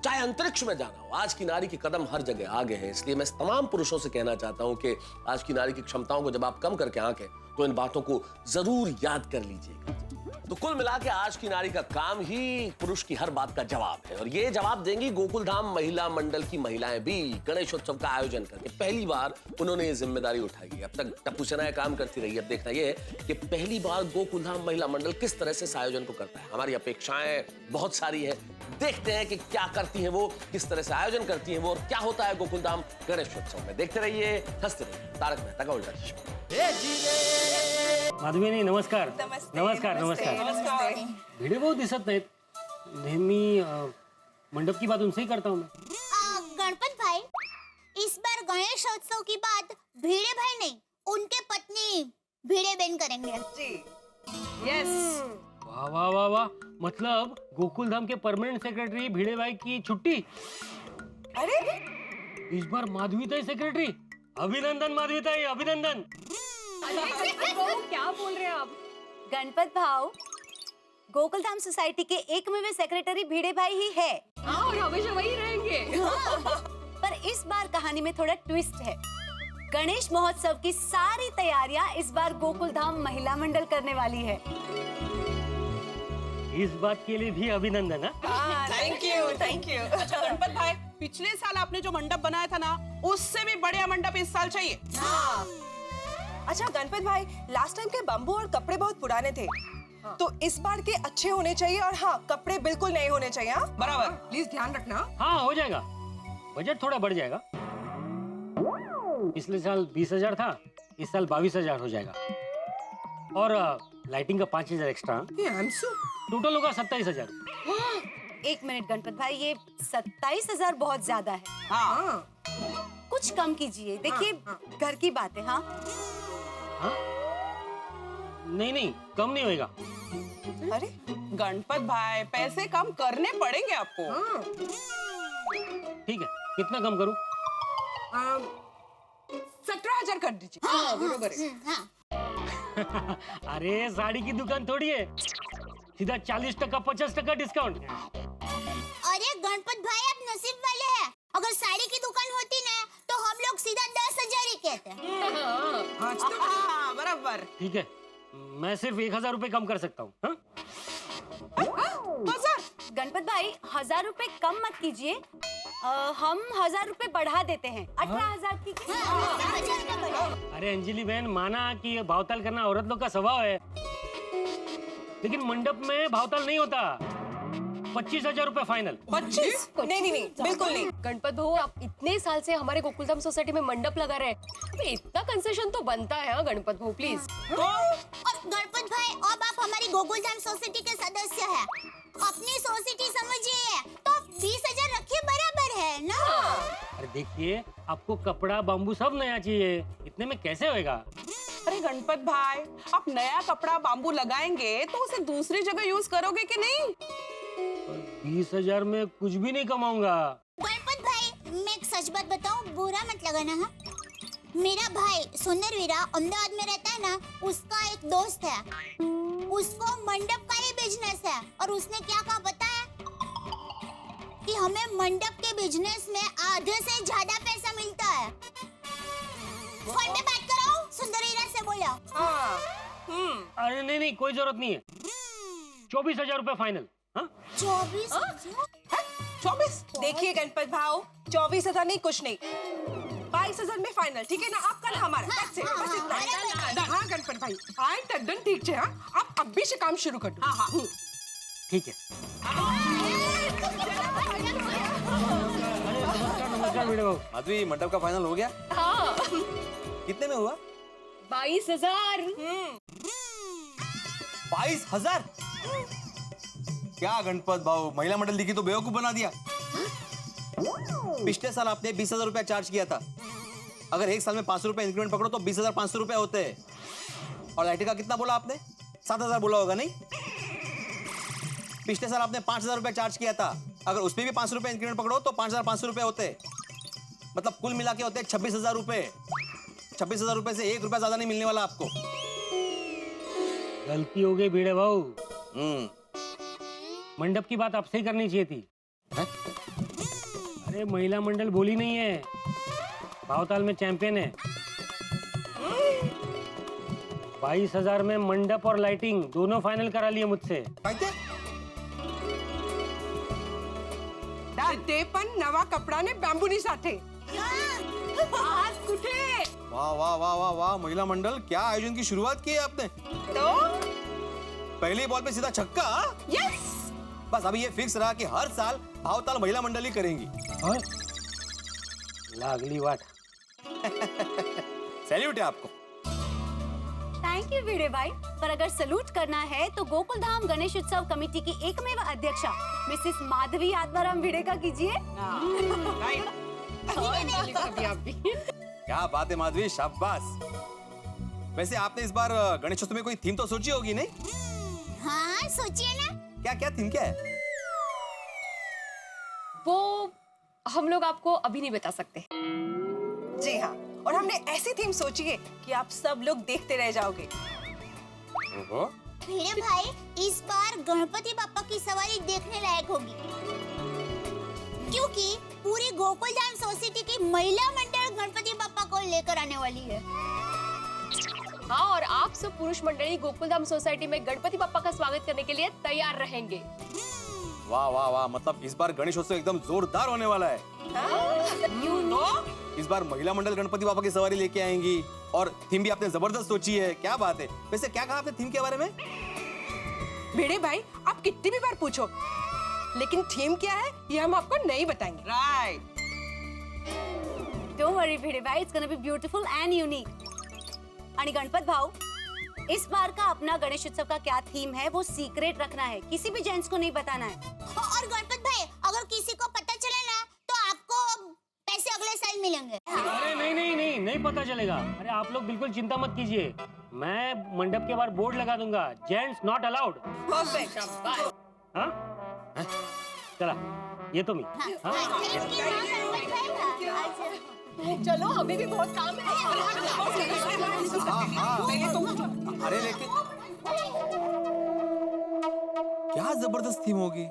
Speaker 6: चाहे अंतरिक्ष में जाना हो, आज की नारी के कदम हर जगह आगे हैं। इसलिए मैं तमाम पुरुषों से कहना चाहता हूं कि आज की नारी की क्षमताओं को जब आप कम करके आंकें तो इन बातों को जरूर याद कर लीजिएगा। तो कुल मिला के आज की नारी का काम ही पुरुष की हर बात का जवाब है, और ये जवाब देंगी गोकुलधाम महिला मंडल की महिलाएं भी। गणेशोत्सव का आयोजन करके पहली बार उन्होंने ये जिम्मेदारी उठाई है। अब तक टप्पू सेना काम करती रही, अब देखना ये है कि पहली बार गोकुलधाम महिला मंडल किस तरह से इस आयोजन को करता है। हमारी अपेक्षाएं बहुत सारी है, देखते हैं कि क्या करती हैं वो, किस तरह से आयोजन करती हैं वो, और क्या होता है गोकुलधाम गणेशोत्सव में। देखते रहिए, हंसते रहिए। तारक मेहता का उल्टा चश्मा।
Speaker 15: माधवीनी नमस्कार. नमस्कार नमस्कार. भिडे भाऊ दिसत नाहीत. नेहमी मंडप की बात उनसे ही करता हूँ मैं.
Speaker 10: गणपत भाई, इस बार गणेशोत्सव की बात भिड़े भाई नहीं, उनके पत्नी भिड़े बेन करेंगे. जी.
Speaker 14: यस.
Speaker 15: वाह वाह वाह वाह. मतलब गोकुलधाम के परमानेंट सेक्रेटरी भिड़े भाई की छुट्टी.
Speaker 14: अरे
Speaker 15: इस बार माधवीताई सेक्रेटरी. अभिनंदन माधवीताई, अभिनंदन.
Speaker 11: क्या बोल रहे हैं आप?
Speaker 16: गणपत भाव, गोकुलधाम सोसाइटी के एकमेव सेक्रेटरी भिड़े भाई ही है.
Speaker 11: हाँ, और हमेशा वही रहेंगे.
Speaker 16: पर इस बार कहानी में थोड़ा ट्विस्ट है. गणेश महोत्सव की सारी तैयारियां इस बार गोकुलधाम महिला मंडल करने वाली है.
Speaker 15: इस बात के लिए भी अभिनंदन.
Speaker 14: Thank you, thank you. अच्छा गणपत भाई, पिछले साल आपने जो मंडप बनाया था ना, उससे भी बढ़िया मंडप इस साल चाहिए.
Speaker 12: अच्छा गणपत भाई, लास्ट टाइम के बम्बू और कपड़े बहुत पुराने थे, तो इस बार के अच्छे होने चाहिए, और हाँ, कपड़े बिल्कुल नए होने चाहिए.
Speaker 14: बराबर. प्लीज ध्यान रखना.
Speaker 15: हाँ, हो जाएगा. बजट थोड़ा बढ़ जाएगा. पिछले साल 20,000 था, इस साल 22,000 हो जाएगा. और लाइटिंग का 5,000 एक्स्ट्रा. टोटल होगा 27,000.
Speaker 16: एक मिनट गणपत भाई, ये 27,000 बहुत ज्यादा है. हाँ. कुछ कम कीजिए. देखिए घर की बात है. हाँ.
Speaker 15: हाँ? नहीं नहीं, कम नहीं होएगा.
Speaker 14: अरे गणपत भाई, पैसे कम करने पड़ेंगे आपको.
Speaker 15: ठीक है, कितना कम करूं?
Speaker 14: 17,000 कर दीजिए. हाँ, बरोबर है.
Speaker 15: अरे साड़ी की दुकान थोड़ी है, सीधा 40%, 50% डिस्काउंट.
Speaker 10: अरे गणपत भाई, आप नसीब वाले हैं. अगर साड़ी की दुकान होती ना, तो हम लोग सीधा 10,000 ही कहते.
Speaker 14: हाँ, बराबर.
Speaker 15: ठीक है, मैं सिर्फ 1,000 रुपए कम कर सकता हूँ.
Speaker 16: गणपत भाई, 1,000 रुपए कम मत कीजिए. हम 1,000 रुपए बढ़ा देते हैं. 18,000 की.
Speaker 15: अरे अंजलि बहन, माना कि ये भावताल करना औरत लोग का स्वभाव है, लेकिन मंडप में भावताल नहीं होता. 25,000 रुपए फाइनल.
Speaker 12: 25? नहीं, बिल्कुल नहीं.
Speaker 11: गणपत भाऊ, आप इतने साल से हमारे गोकुलधाम सोसाइटी में मंडप लगा रहे हैं, इतना कंसेशन तो बनता है. हाँ गणपत भाऊ, प्लीज.
Speaker 10: और गणपत भाई, अब आप हमारी गोकुलधाम सोसाइटी के सदस्य हैं. अपनी सोसाइटी समझिए, तो 20,000 रखिए, बराबर है ना.
Speaker 15: अरे देखिए, आपको कपड़ा बाम्बू सब नया चाहिए, इतने में कैसे होएगा?
Speaker 14: अरे गणपत भाई, आप नया कपड़ा बाम्बू लगाएंगे तो उसे दूसरी जगह यूज करोगे कि नहीं?
Speaker 15: 20,000 में कुछ भी नहीं कमाऊंगा.
Speaker 10: गणपत भाई, मैं एक सच बात बताऊं, बुरा मत लगाना. हाँ, मेरा भाई सुंदर वीरा अहमदाबाद में रहता है ना, उसका एक दोस्त है, उसको मंडप का ही बिजनेस है, और उसने क्या कहा पता है? कि हमें मंडप के बिजनेस में आधे से ज्यादा पैसा मिलता है. फोन पे बात कराओ, सुंदर वीरा से बोलो.
Speaker 15: अरे नहीं नहीं, कोई जरूरत नहीं है. 24,000 रुपए फाइनल.
Speaker 12: 24? देखिए गणपत भाव, 24,000 नहीं, कुछ नहीं, 22,000 में फाइनल. ठीक है ना आपका ना हमारा. बस इतना.
Speaker 14: हाँ गणपत भाई, आए तद्दन ठीक है. आप अभी से काम शुरू कर दो. हाँ.
Speaker 15: ठीक है. नमस्कार भिड़े भाऊ.
Speaker 5: माधवी, मंडप का फाइनल हो गया?
Speaker 11: हाँ.
Speaker 5: कितने में हुआ?
Speaker 11: 22,000.
Speaker 5: 22,000? क्या गणपत भाऊ, महिला मंडल दिखी तो बेवकूफ बना दिया. पिछले साल आपने 20,000 रुपया चार्ज किया था. अगर एक साल में 500 रुपए इंक्रीमेंट पकड़ो तो 20,500 रुपए होते हैं. और लाइटिंग का कितना बोला आपने? 7,000 बोला होगा नहीं? पिछले साल आपने 5,000 रुपए चार्ज किया था। अगर उसमें भी 500 रुपए इंक्रीमेंट पकड़ो तो 5,500 रुपए होते, मतलब कुल मिला के होते 26,000 रुपए। 26,000 रुपए से 1 रुपया ज्यादा नहीं मिलने वाला आपको।
Speaker 15: गलती हो गई भिड़े भाऊ। मंडप की बात आपसे ही करनी चाहिए थी। अरे महिला मंडल बोली नहीं है, भावताल में चैंपियन है। 22,000 में मंडप और लाइटिंग दोनों फाइनल करा लिए मुझसे।
Speaker 14: ते पण नवा कपड़ा ने बांबूनी साथे आज कुठे
Speaker 5: वाह वाह वाह वाह वाह, महिला मंडल क्या आयोजन की शुरुआत की है आपने।
Speaker 14: तो
Speaker 5: पहली बॉल पे सीधा छक्का।
Speaker 14: यस,
Speaker 5: बस अभी ये फिक्स रहा कि हर साल भावताल महिला मंडल ही करेंगी।
Speaker 15: लागली वाट।
Speaker 5: सैल्यूट है आपको।
Speaker 16: थैंक यू भिड़े भाई, पर अगर सलूट करना है तो गोकुल धाम गणेश उत्सव कमेटी की एकमेव अध्यक्षा मिसेस माधवी आत्माराम भिड़े का कीजिए।
Speaker 5: क्या बात है माधवी, शाबाश। वैसे आपने इस बार गणेशोत्सव में कोई थीम तो सोची होगी नहीं?
Speaker 10: हाँ सोचिए ना।
Speaker 5: क्या क्या थीम क्या है?
Speaker 11: वो हम लोग आपको अभी नहीं बता सकते।
Speaker 12: जी हाँ, और हमने ऐसी थीम सोची है कि आप सब लोग देखते रह जाओगे।
Speaker 10: भिड़े भाई, इस बार गणपति बापा की सवारी देखने लायक होगी, क्योंकि पूरी गोकुल धाम सोसाइटी की महिला मंडल गणपति बापा को लेकर आने वाली है।
Speaker 11: हाँ, और आप सब पुरुष मंडली गोकुलधाम सोसाइटी में गणपति बापा का स्वागत करने के लिए तैयार रहेंगे।
Speaker 5: वाह वाह वाह, मतलब इस बार गणेशोत्सव एकदम जोरदार होने वाला है।
Speaker 11: यू नो,
Speaker 5: इस बार महिला मंडल गणपति बापा की सवारी लेके आएंगी और थीम भी आपने जबरदस्त सोची है। क्या बात है। वैसे क्या कहा आपने थीम के बारे में?
Speaker 14: भिड़े भाई, आप कितनी भी बार पूछो, लेकिन थीम क्या है ये हम आपको नहीं बताएंगे।
Speaker 12: राइट।
Speaker 16: डोंट वरी भिड़े भाई, it's gonna be beautiful and unique. आणि गणपत भाऊ, इस बार का अपना गणेश उत्सव का क्या थीम है वो सीक्रेट रखना है, किसी भी जेंट्स को नहीं बताना है।
Speaker 10: और गणपत भाई, अगर किसी को पता चले ना तो आपको पैसे अगले साल मिलेंगे।
Speaker 15: अरे नहीं पता चलेगा। अरे आप लोग बिल्कुल चिंता मत कीजिए, मैं मंडप के बाहर बोर्ड लगा दूंगा, जेंट्स नॉट अलाउड।
Speaker 14: परफेक्ट।
Speaker 15: हाँ? चला, ये तो मैं।
Speaker 14: चलो, हमें भी बहुत काम है।
Speaker 5: अरे लेकिन क्या जबरदस्त थीम होगी।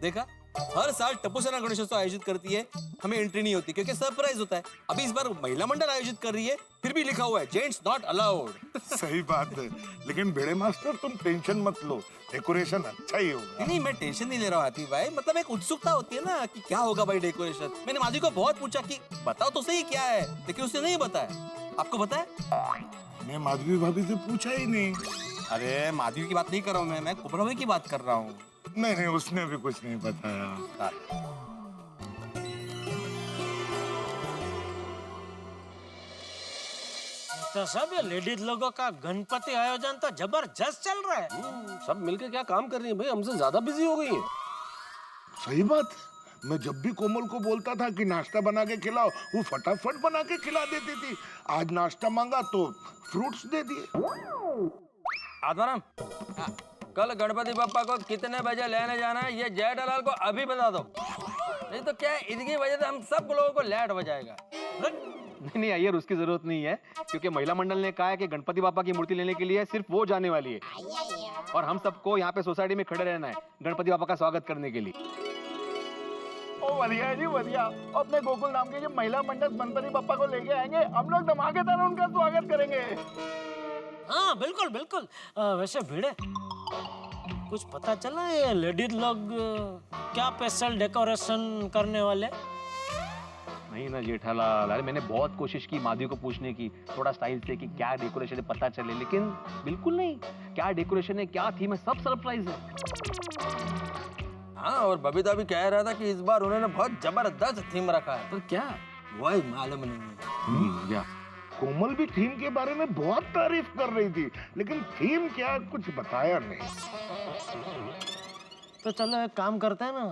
Speaker 5: देखा, हर साल टप्पूसेना गणेशोत्सव आयोजित करती है, हमें एंट्री नहीं होती क्योंकि सरप्राइज होता है। अभी इस बार महिला मंडल आयोजित कर रही है, फिर भी लिखा हुआ है जेंट्स नॉट अलाउड।
Speaker 13: सही बात है, लेकिन भिड़े मास्टर तुम टेंशन मत लो, डेकोरेशन अच्छा ही होगा।
Speaker 5: नहीं, मैं टेंशन नहीं ले रहा हूँ हाथी भाई, मतलब एक उत्सुकता होती है ना कि क्या होगा भाई डेकोरेशन। मैंने माधवी को बहुत पूछा कि बताओ तो सही क्या है, लेकिन उसने नहीं बताया। आपको बताया?
Speaker 13: मैं माधवी भाभी से पूछा ही नहीं।
Speaker 5: अरे माधवी की बात नहीं कर रहा हूँ मैं कुबरा भाई की बात कर रहा हूँ।
Speaker 13: नहीं, उसने भी कुछ नहीं बताया।
Speaker 2: तो सब ये लेडीज लोगों का गणपति आयोजन तो जबरदस्त चल रहा है।
Speaker 6: सब मिलके क्या काम कर रही है भाई, हमसे ज्यादा बिजी हो गई है।
Speaker 13: सही बात, मैं जब भी कोमल को बोलता था कि नाश्ता बना के खिलाओ, वो फटाफट बना के खिला देती थी। आज नाश्ता मांगा तो फ्रूट्स दे दिए।
Speaker 9: आत्माराम, कल गणपति बप्पा को कितने बजे लेने जाना है ये जेठालाल को अभी बता दो, नहीं तो क्या है, इनकी वजह से हम सब लोगों को लेट हो जाएगा।
Speaker 17: नहीं अय्यर, उसकी जरूरत नहीं है, क्योंकि महिला मंडल ने कहा है कि गणपति बापा की मूर्ति लेने के लिए सिर्फ वो जाने वाली है, और हम सबको यहाँ पे सोसाइटी में खड़े रहना है गणपति बापा का स्वागत करने के लिए।
Speaker 7: ओ बढ़िया जी बढ़िया, अपने गोकुल नाम के जो महिला मंडल गणपति बापा को लेके आएंगे, हम लोग धमाकेदार उनका स्वागत करेंगे।
Speaker 2: हाँ बिल्कुल बिल्कुल। वैसे भिड़े, कुछ पता चला ये लेडीज लोग क्या स्पेशल डेकोरेशन करने वाले?
Speaker 17: नहीं ना जेठालाल, अरे मैंने बहुत कोशिश की माधवी को पूछने की थोड़ा स्टाइल से कि क्या डेकोरेशन है पता चले, लेकिन बिल्कुल नहीं। क्या डेकोरेशन है, क्या थीम है, सब सरप्राइज है।
Speaker 9: हाँ, और बबीता भी कह रहा था कि इस बार उन्होंने बहुत जबरदस्त थीम रखा है।
Speaker 17: तो क्या
Speaker 9: वही मालूम नहीं।
Speaker 17: क्या
Speaker 13: कोमल भी थीम के बारे में बहुत तारीफ कर रही थी, लेकिन थीम क्या कुछ बताया नहीं।
Speaker 15: तो चलो एक काम करते हैं ना,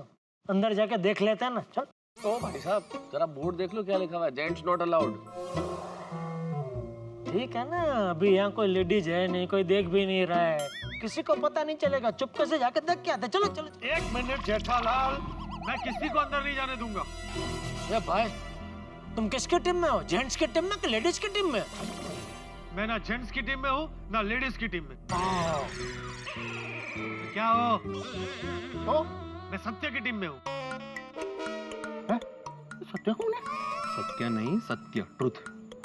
Speaker 15: अंदर जाके देख लेते हैं ना। चल।
Speaker 6: ओ भाई साहब, जरा बोर्ड देख लो क्या लिखा हुआ है, जेंट्स नॉट अलाउड।
Speaker 15: ठीक है ना, अभी यहाँ कोई लेडीज है नहीं, कोई देख भी नहीं रहा है, किसी को पता नहीं चलेगा, चुपके से जाके देख के आते। चलो चलो।
Speaker 17: 1 मिनट जेठालाल, मैं किसी को अंदर नहीं जाने दूंगा।
Speaker 15: ये भाई, तुम किसकी टीम में हो? जेंट्स की टीम में कि लेडीज की टीम में?
Speaker 17: मैं ना जेंट्स की टीम में हूँ ना लेडीज की टीम में। क्या हो? मैं सत्य की टीम में हूँ।
Speaker 13: सत्य कौन है?
Speaker 17: सत्य नहीं, सत्य, ट्रुथ।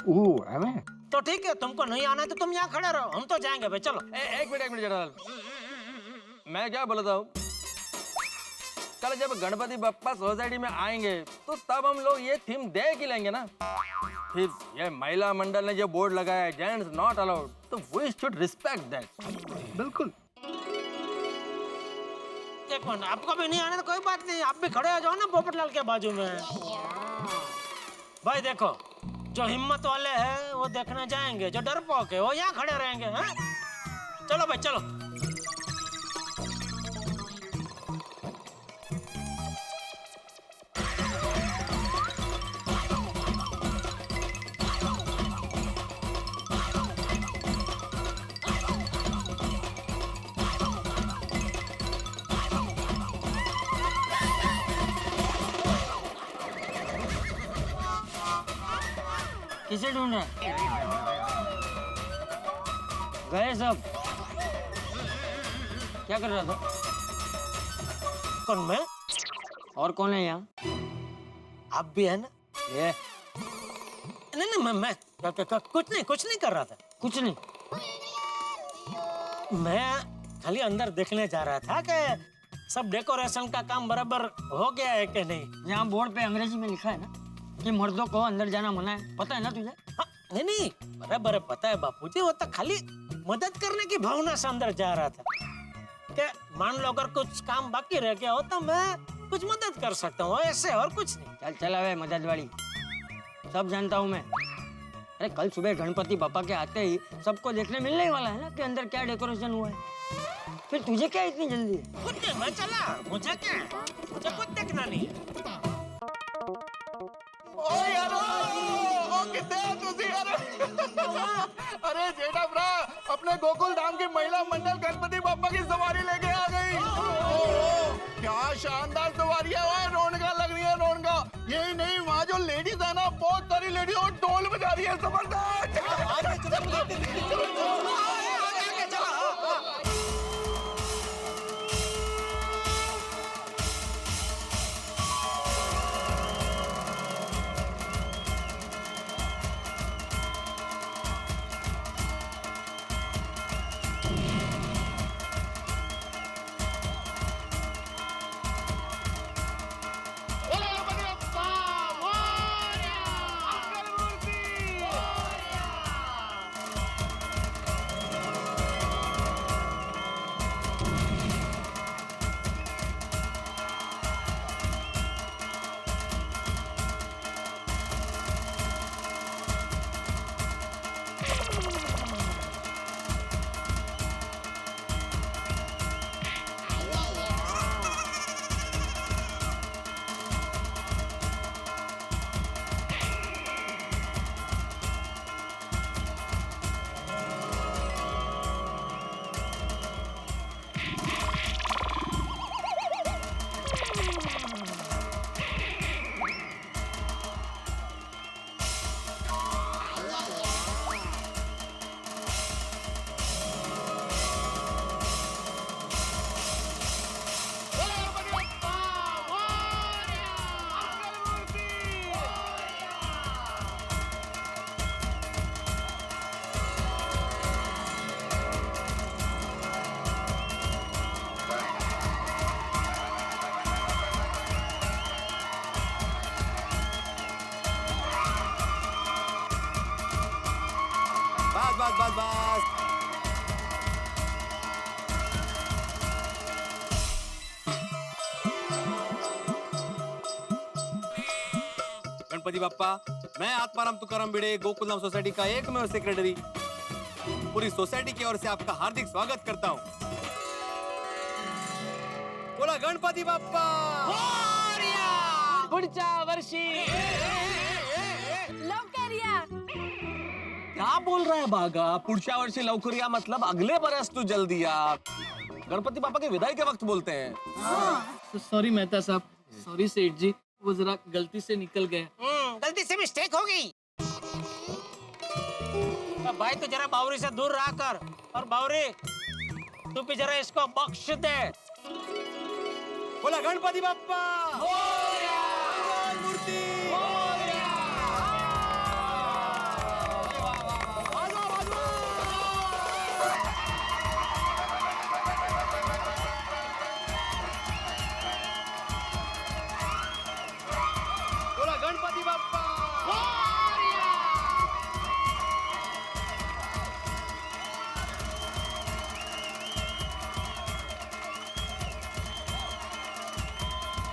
Speaker 13: ओह, अबे
Speaker 15: तो ठीक है, तुमको नहीं आना है तो तुम यहाँ खड़े रहो, हम तो जाएंगे भाई। चलो।
Speaker 9: एक मिनट जेठालाल, मैं क्या बोलता हूँ, कल जब गणपति बप्पा सोसाइटी में आएंगे तो तब हम लोग ये थीम देख ही लेंगे ना। फिर ये महिला मंडल ने जो बोर्ड लगाया है जेंट्स नॉट अलाउड, तो वी शुड रिस्पेक्ट दैट।
Speaker 13: बिल्कुल।
Speaker 15: एक मिनट, आपको भी नहीं आना तो कोई बात नहीं, आप भी खड़े हो जाओ ना पोपटलाल के बाजू में। भाई देखो, जो हिम्मत वाले हैं वो देखने जाएंगे, जो डरपोक है वो यहाँ खड़े रहेंगे। हैं? चलो भाई चलो। किसे ढूंढ रहे? गए सब? क्या कर रहा था? कौन, मैं? और कौन है यहाँ? आप भी है ना? ये नहीं मैं कुछ नहीं कर रहा था, कुछ नहीं। मैं खाली अंदर देखने जा रहा था कि सब डेकोरेशन का काम बराबर हो गया है कि नहीं। यहाँ बोर्ड पे अंग्रेजी में लिखा है ना कि मर्दों को अंदर जाना मना है, पता है ना तुझे? हाँ, नहीं बराबर पता है बापूजी, वो तो खाली मदद करने की भावना से अंदर जा रहा था कि मान लो अगर कुछ काम बाकी रह गया हो तो मैं कुछ मदद कर सकता हूँ, ऐसे और कुछ नहीं। चल वे मदद वाली, सब जानता हूँ मैं। अरे कल सुबह गणपति बापा के आते ही सबको देखने मिलने वाला है ना कि अंदर क्या डेकोरेशन हुआ है। फिर तुझे क्या इतनी जल्दी है? खुद नहीं, मैं चला, मुझे क्या, मुझे खुद देखना नहीं है।
Speaker 7: अरे जेठा भरा, अपने गोकुल धाम की महिला मंडल गणपति बापा की सवारी लेके आ गई। क्या शानदार सवारी है, वो रौनक लग रही है, रौनक। यही नहीं, वहाँ जो लेडीज है ना, बहुत सारी लेडीज और ढोल बजा रही है, जबरदस्त।
Speaker 5: बस बस बस बस।
Speaker 17: गणपति बाप्पा, मैं आत्माराम तुकाराम भिड़े गोकुलधाम सोसाइटी का एकमेव सेक्रेटरी पूरी सोसाइटी की ओर से आपका हार्दिक स्वागत करता हूँ। बोला गणपति बाप्पा
Speaker 9: पुढच्या वर्षी
Speaker 16: लवकर या।
Speaker 6: क्या बोल रहा है बागा? पुढच्या वर्षी लवकर या मतलब अगले बरस तू जल्दी आ। गणपति पापा के विदाई के वक्त बोलते हैं।
Speaker 4: सॉरी मेहता साहब, सॉरी सेठ जी, वो जरा गलती से निकल गया।
Speaker 2: गलती से मिस्टेक हो गई। अब भाई तो जरा बावरी से दूर रहा कर। और बावरी तू भी जरा इसको बख्श दे।
Speaker 17: बोला गणपति बाप्पा मूर्ति बोला गणपति बाप्पा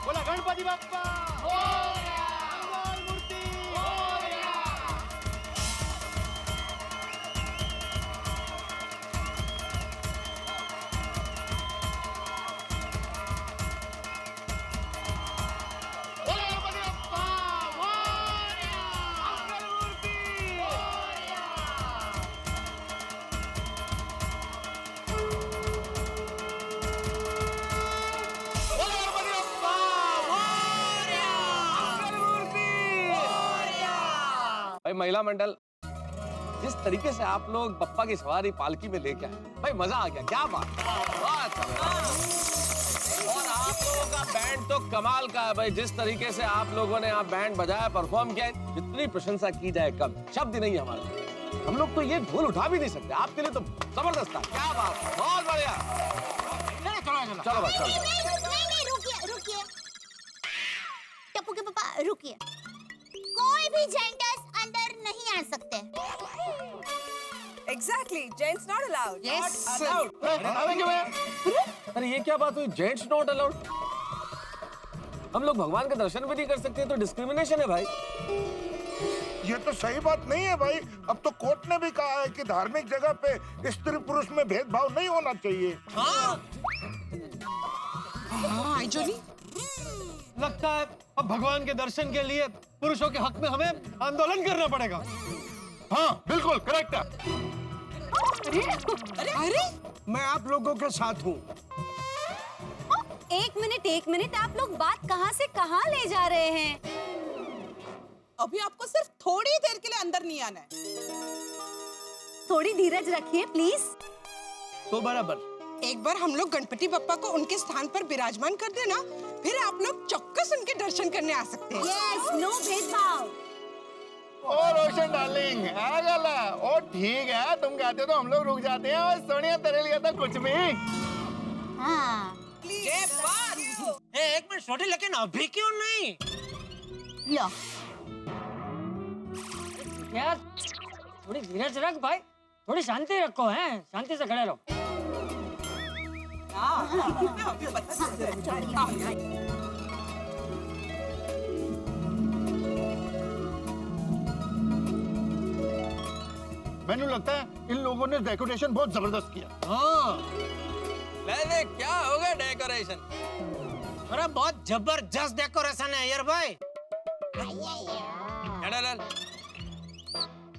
Speaker 17: बोला गणपति बाप्पा मूर्ति
Speaker 6: भाई महिला मंडल, जिस तरीके से आप लोग बप्पा की सवारी पालकी में लेके आए, भाई मजा आ गया। क्या बात है। और आप लोगों का बैंड तो कमाल का है भाई। जिस तरीके से आप लोगों ने यहाँ बैंड बजाया, परफॉर्म किया, जितनी प्रशंसा की जाए कम। शब्द नहीं है हमारे। हम लोग तो ये ढोल उठा भी नहीं सकते। आपके लिए तो जबरदस्त था। क्या बात है, बहुत बढ़िया। चलो बस चलो।
Speaker 10: नहीं, रुकिए। टप्पू के पापा रुकिए। कोई भी जेंटस अंदर नहीं आ सकते।
Speaker 12: Exactly, gents not allowed.
Speaker 10: Yes.
Speaker 6: अरे ये क्या बात हुई? Gents not allowed? हम लोग भगवान के दर्शन भी नहीं कर सकते, तो डिस्क्रिमिनेशन है भाई।
Speaker 13: ये तो सही बात नहीं है भाई। अब तो कोर्ट ने भी कहा है कि धार्मिक जगह पे स्त्री पुरुष में भेदभाव नहीं होना चाहिए।
Speaker 8: लगता है अब भगवान के दर्शन के लिए पुरुषों के हक में हमें आंदोलन करना पड़ेगा।
Speaker 13: हाँ बिल्कुल करेक्ट है।
Speaker 3: अरे मैं आप लोगों के साथ हूँ।
Speaker 16: एक मिनट, आप लोग बात कहाँ से कहाँ ले जा रहे हैं?
Speaker 14: अभी आपको सिर्फ थोड़ी देर के लिए अंदर नहीं आना है।
Speaker 16: थोड़ी धीरज रखिए प्लीज।
Speaker 3: तो बराबर।
Speaker 14: एक बार हम लोग गणपति बप्पा को उनके स्थान पर विराजमान कर देना, फिर आप लोग चौक्कस उनके दर्शन करने आ सकते हैं।
Speaker 16: यस, नो भेदभाव।
Speaker 7: ओ रोशन डार्लिंग, आ गला। ओ ठीक है, तुम कहते हो तो हम लोग रुक जाते हैं। और सोनिया तेरे लिए तो कुछ भी।
Speaker 16: हाँ।
Speaker 2: एक मिनट छोटी, लेकिन अभी क्यों नहीं?
Speaker 10: लो।
Speaker 15: यार थोड़ी धीरज रख भाई, थोड़ी शांति रखो। हैं, शांति से खड़े रहो।
Speaker 7: मैंने लगता है इन लोगों ने डेकोरेशन बहुत जबरदस्त किया।
Speaker 2: हाँ।
Speaker 9: अरे क्या होगा डेकोरेशन?
Speaker 2: अरे बहुत जबरदस्त डेकोरेशन है यार भाई।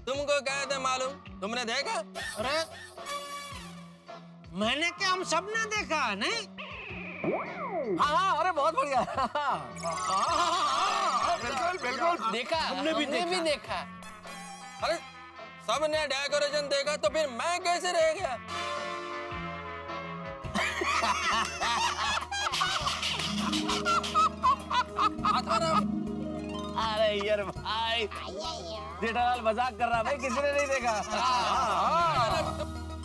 Speaker 9: तुमको क्या था मालूम? तुमने देखा?
Speaker 2: अरे मैंने क्या, हम सब ने देखा नहीं?
Speaker 6: हाँ, अरे बहुत बढ़िया।
Speaker 7: बिल्कुल
Speaker 9: देखा,
Speaker 2: हमने भी
Speaker 9: देखा। अरे सबने डेकोरेशन देखा तो फिर मैं कैसे रह गया?
Speaker 6: अरे यार भाई, जेठालाल मजाक कर रहा भाई, किसी ने नहीं देखा।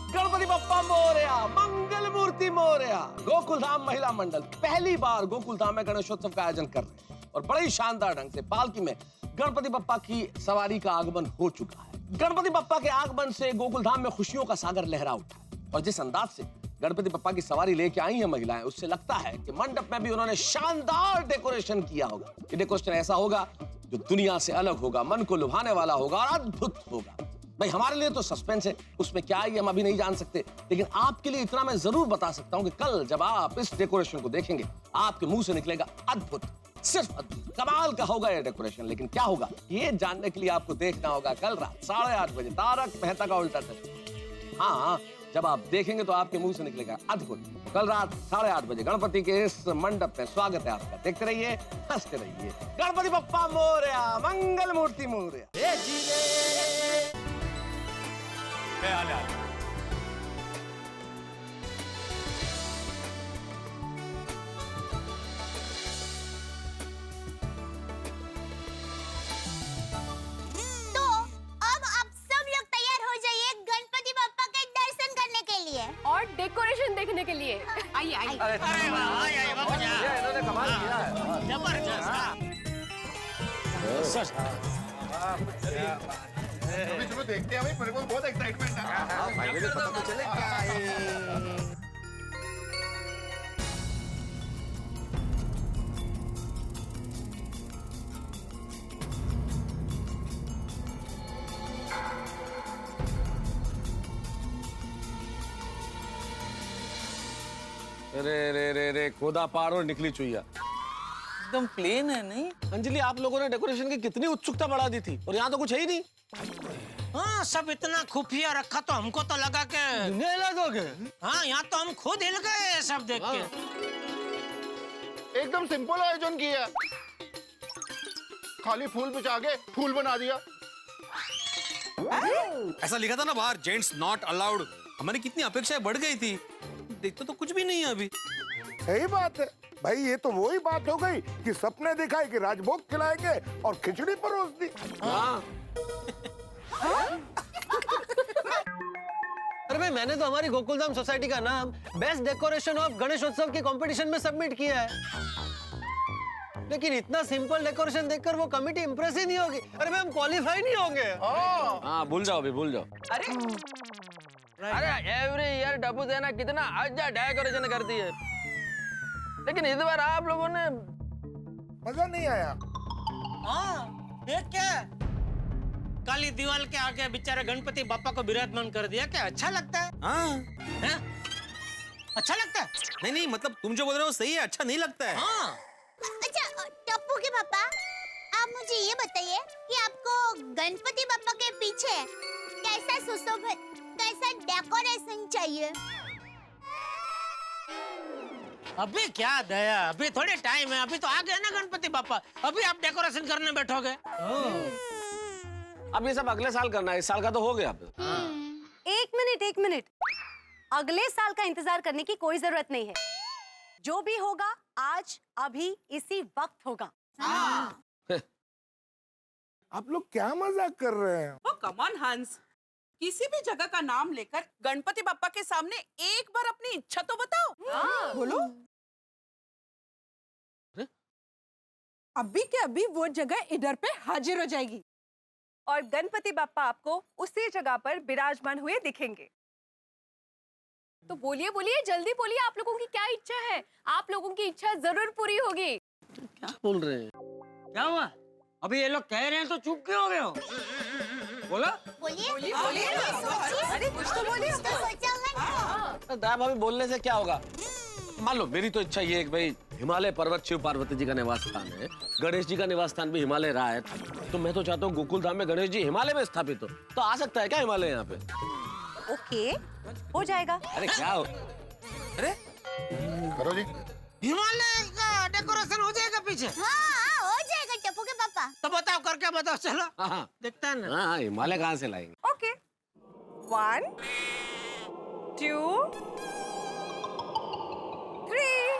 Speaker 6: गणपति बप्पा मोरया, मंगल मूर्ति मोरया। गोकुलधाम महिला मंडल पहली बार गोकुलधाम में गणेशोत्सव का आयोजन कर रहे हैं और बड़े ही शानदार ढंग से पालकी में गणपति बप्पा की सवारी का आगमन हो चुका है। गणपति बप्पा के आगमन से गोकुल धाम में खुशियों का सागर लहरा उठा और जिस अंदाज से गणपति बप्पा की सवारी लेके आई हैं महिलाएं, उससे लगता है कि मंडप में भी उन्होंने शानदार डेकोरेशन किया होगा। ये डेकोरेशन ऐसा होगा जो दुनिया से अलग होगा, मन को लुभाने वाला होगा और अद्भुत होगा। भाई हमारे लिए तो सस्पेंस है, उसमें क्या है हम अभी नहीं जान सकते, लेकिन आपके लिए इतना मैं जरूर बता सकता हूं कि कल जब आप इस डेकोरेशन को देखेंगे आपके मुंह से निकलेगा अद्भुत, सिर्फ अद्भुत, कमाल का होगा ये डेकोरेशन। लेकिन क्या होगा ये जानने के लिए आपको देखना होगा कल रात 8:30 बजे तारक मेहता का उल्टा चश्मा। हाँ, जब आप देखेंगे तो आपके मुंह से निकलेगा अद्भुत। कल रात 8:30 बजे गणपति के इस मंडप में स्वागत है आपका। देखते रहिए, हंसते रहिए। गणपति बप्पा मोरया, मंगल मूर्ति मोरया।
Speaker 10: तो अब आप सब लोग तैयार हो जाइए गणपति बप्पा के दर्शन करने के लिए
Speaker 11: और डेकोरेशन देखने के लिए।
Speaker 10: आइए आइए।
Speaker 2: अरे आइए बाबू जी।
Speaker 6: ये इन्होंने कमाल किया है।
Speaker 2: जबरदस्त।
Speaker 7: चलो देखते हैं भाई, मेरे को बहुत एक्साइटमेंट है।
Speaker 5: फाइनली पता तो चले क्या है।
Speaker 6: रे रे रे रे खोदा पार और निकली चुईया।
Speaker 4: एकदम प्लेन है नहीं?
Speaker 6: अंजलि, आप लोगों ने डेकोरेशन की कितनी उत्सुकता बढ़ा दी थी और यहाँ तो कुछ है ही नहीं।
Speaker 2: हाँ, सब इतना खुफिया रखा तो हमको तो लगा के
Speaker 8: दुनिया हिला दोगे।
Speaker 2: हाँ, यहाँ तो हम खुद हिल गए सब देख के।
Speaker 7: एकदम सिंपल आयोजन किया, खाली फूल बिछा के फूल बना दिया।
Speaker 5: ऐसा लिखा था ना बाहर, जेंट्स नॉट अलाउड। हमारी कितनी अपेक्षाएं बढ़ गई थी, देखते तो कुछ भी नहीं है अभी।
Speaker 13: सही बात है भाई, ये तो वही बात हो गई कि सपने दिखाए कि राजभोग खिलाएंगे और खिचड़ी परोस दी।
Speaker 6: हाँ।
Speaker 8: अरे भाई, मैंने तो हमारी गोकुलधाम सोसाइटी का नाम बेस्ट डेकोरेशन ऑफ गणेशोत्सव के कंपटीशन में सबमिट किया है, लेकिन इतना सिंपल डेकोरेशन देखकर वो कमेटी इंप्रेस ही नहीं होगी। अरे भाई, हम क्वालिफाई नहीं होंगे।
Speaker 6: हाँ, भूल जाओ अभी, भूल जाओ।
Speaker 9: अरे एवरी ईयर डब्बू देना कितना अच्छा डेकोरेशन करती है, लेकिन इस बार आप लोगों ने
Speaker 13: मजा नहीं आया।
Speaker 2: हाँ, देख क्या काली दीवार के आगे बेचारे गणपति बापा को विराजमान कर दिया। क्या अच्छा लगता है?
Speaker 5: हाँ।
Speaker 2: हैं? अच्छा लगता है?
Speaker 5: नहीं नहीं, मतलब तुम जो बोल रहे हो सही है, अच्छा नहीं लगता है।
Speaker 2: हाँ।
Speaker 10: अच्छा टप्पू के पापा, आप मुझे ये बताइए कि आपको गणपति बप्पा के पीछे कैसा सुशोभित, कैसा डेकोरेशन चाहिए?
Speaker 2: अभी क्या दया, अभी थोड़े टाइम है, अभी तो आ गए ना गणपति बापा, अभी आप डेकोरेशन करने बैठोगे?
Speaker 6: अब ये सब अगले साल करना है, इस साल का तो हो गया।
Speaker 16: एक मिनट, अगले साल का इंतजार करने की कोई जरूरत नहीं है। जो भी होगा आज अभी इसी वक्त होगा।
Speaker 13: आप लोग क्या मजाक कर रहे हैं?
Speaker 14: ओ कम ऑन हंस, किसी भी जगह का नाम लेकर गणपति बप्पा के सामने एक बार अपनी इच्छा तो बताओ। बोलो। अभी के अभी वो जगह इधर पे हाजिर हो जाएगी
Speaker 12: और गणपति बप्पा आपको उसी जगह पर विराजमान हुए दिखेंगे।
Speaker 11: तो बोलिए बोलिए, जल्दी बोलिए, आप लोगों की क्या इच्छा है? आप लोगों की इच्छा जरूर पूरी होगी।
Speaker 6: क्या बोल रहे हैं?
Speaker 15: क्या हुआ? अभी ये लोग कह रहे हैं तो चुप क्यों हो गए हो? बोलो।
Speaker 10: बोलिए
Speaker 12: अरे कुछ तो बोलिए।
Speaker 10: सोचा होगा।
Speaker 6: दया भाभी, बोलने से क्या होगा? मान लो मेरी तो इच्छा ये है कि भाई हिमालय पर्वत शिव पार्वती जी का निवास स्थान है, गणेश जी का निवास स्थान भी हिमालय रहा है, तो मैं तो चाहता हूँ गोकुल धाम में गणेश जी हिमालय में स्थापित हो। तो आ सकता है क्या हिमालय यहाँ पे?
Speaker 16: ओके, हो जाएगा।
Speaker 6: अरे क्या हो?
Speaker 5: अरे
Speaker 7: करो जी।
Speaker 2: हिमालय का डेकोरेशन हो जाएगा पीछे?
Speaker 10: हाँ, हो जाएगा टप्पू के पापा।
Speaker 2: तो बताओ, करके बताओ, चलो।
Speaker 6: हाँ,
Speaker 2: देखता है ना।
Speaker 6: हाँ, हिमालय कहाँ से लाएंगे?
Speaker 12: ओके, 1 2 3।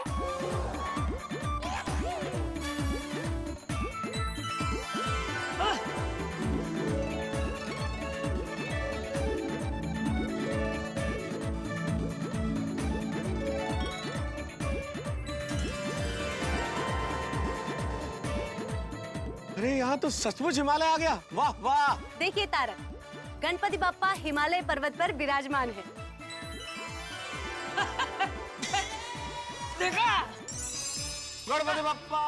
Speaker 6: अरे यहाँ तो सचमुच हिमालय आ गया। वाह वाह।
Speaker 16: देखिए तारक, गणपति बाप्पा हिमालय पर्वत पर विराजमान है।
Speaker 15: देखा गणपति बाप्पा।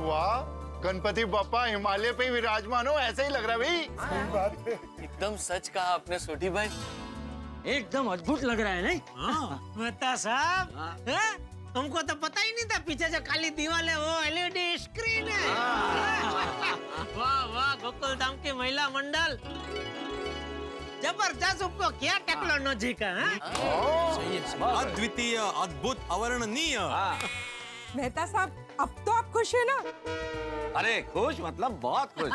Speaker 7: वाह, गणपति बाप्पा हिमालय पे विराजमान हो, ऐसे ही लग रहा है भाई।
Speaker 13: सही बात है।
Speaker 4: एकदम सच कहा आपने सोटी भाई।
Speaker 15: एकदम अद्भुत लग रहा है नहीं?
Speaker 2: मेहता साहब, तुमको तो पता ही नहीं था पीछे जो खाली दीवार है वो एलईडी स्क्रीन है। वाह वाह, गोकुल धाम की महिला मंडल जबरदस्त, उपको क्या टेक्नोलॉजी का है?
Speaker 5: अद्वितीय, अद्भुत, अवर्णनीय।
Speaker 14: मेहता साहब, अब तो आप खुश है ना?
Speaker 6: अरे खुश मतलब बहुत खुश।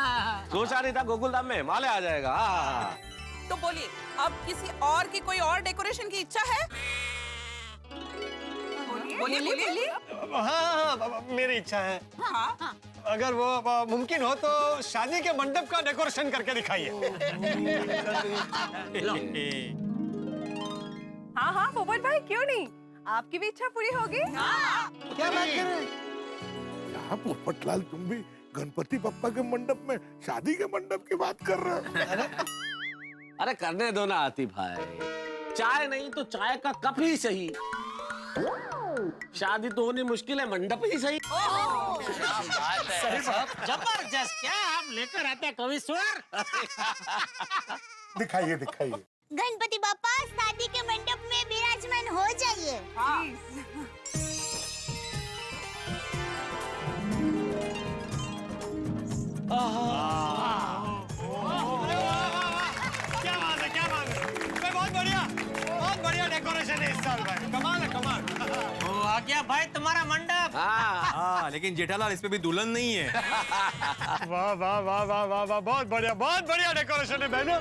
Speaker 6: सोचा नहीं था गोकुल धाम में हिमालय आ जाएगा।
Speaker 12: तो बोलिए, अब किसी और की कोई और डेकोरेशन की इच्छा है? बोलिए बोलिए।
Speaker 8: हाँ, मेरी इच्छा है।
Speaker 12: हाँ।
Speaker 8: अगर वो मुमकिन हो तो शादी के मंडप का डेकोरेशन करके दिखाइए।
Speaker 12: हाँ हाँ पोपट भाई, क्यों नहीं, आपकी भी इच्छा पूरी होगी।
Speaker 8: क्या बात कर रहे हैं?
Speaker 13: क्या पोपटलाल, तुम भी गणपति बप्पा के मंडप में शादी के मंडप की बात कर रहे हो?
Speaker 6: अरे करने दो ना आती भाई, चाय नहीं तो चाय का कप ही सही। शादी तो होनी मुश्किल है, मंडप ही सही।
Speaker 2: जबरदस्त, क्या आप लेकर आते हैं कवि स्वर?
Speaker 13: दिखाइए दिखाइए।
Speaker 10: गणपति बाप्पा शादी के मंडप में विराजमान हो जाइए।
Speaker 8: क्या बात है, क्या बात है। बहुत बढ़िया डेकोरेशन है इस साल भाई। कमाल है, कमाल।
Speaker 2: ओ, आ गया भाई तुम्हारा मंडप।
Speaker 5: हाँ, लेकिन जेठालाल इस पे भी दुल्हन नहीं है।
Speaker 8: वाह वाह वाह वाह वाह वाह, बहुत बढ़िया डेकोरेशन है बहनों।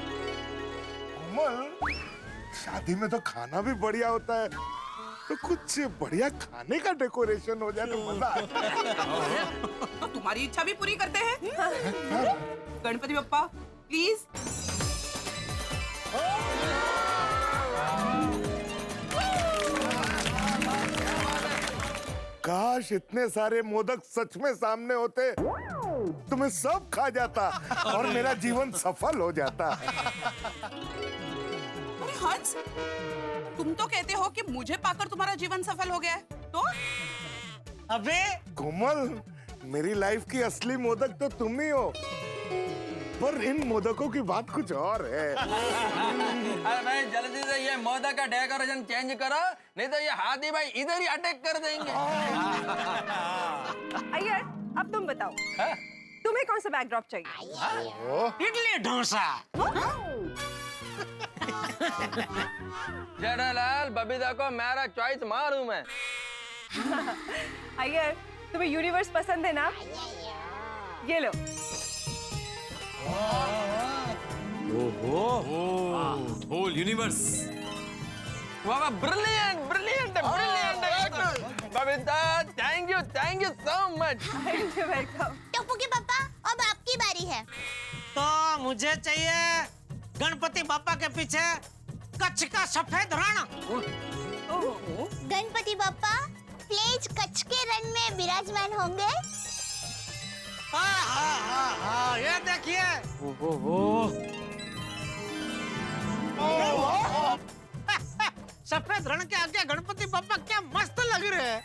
Speaker 13: कोमल, शादी में तो खाना भी बढ़िया होता है, तो कुछ बढ़िया खाने का डेकोरेशन हो जाए तो मजा आ जाए।
Speaker 12: तो तुम्हारी इच्छा भी पूरी करते हैं। गणपति बप्पा प्लीज।
Speaker 13: काश इतने सारे मोदक सच में सामने होते तो मैं सब खा जाता और मेरा जीवन सफल हो जाता।
Speaker 12: अरे हंस, तुम तो कहते हो कि मुझे पाकर तुम्हारा जीवन सफल हो गया है, तो
Speaker 2: अबे
Speaker 13: कोमल, मेरी लाइफ की असली मोदक तो तुम ही हो, पर इन मोदकों की बात कुछ और है।
Speaker 9: अरे भाई जल्दी से ये मोदक का डेकोरेशन चेंज करो, नहीं तो ये हाथी भाई इधर ही अटैक कर देंगे।
Speaker 12: अय्यर, अब तुम बताओ, तुम्हें कौन सा बैकड्रॉप चाहिए?
Speaker 2: इडली डोसा।
Speaker 9: जेठालाल, बबीता को मेरा चॉइस मारूं मैं।
Speaker 12: अय्यर, तुम्हें यूनिवर्स पसंद है ना? ये लो।
Speaker 5: Whole universe.
Speaker 9: वाह, brilliant brilliant brilliant. Babita, thank you so much.
Speaker 12: Welcome.
Speaker 10: Tappu के पापा, अब आपकी बारी है।
Speaker 2: तो मुझे चाहिए गणपति बाप्पा के पीछे कच्छ का सफेद रण।
Speaker 10: गणपति बाप्पा प्लेज कच्छ के रण में विराजमान होंगे।
Speaker 2: ये देखिए। सफेद रण के आगे गणपति बाप्पा क्या मस्त लग रहे हैं।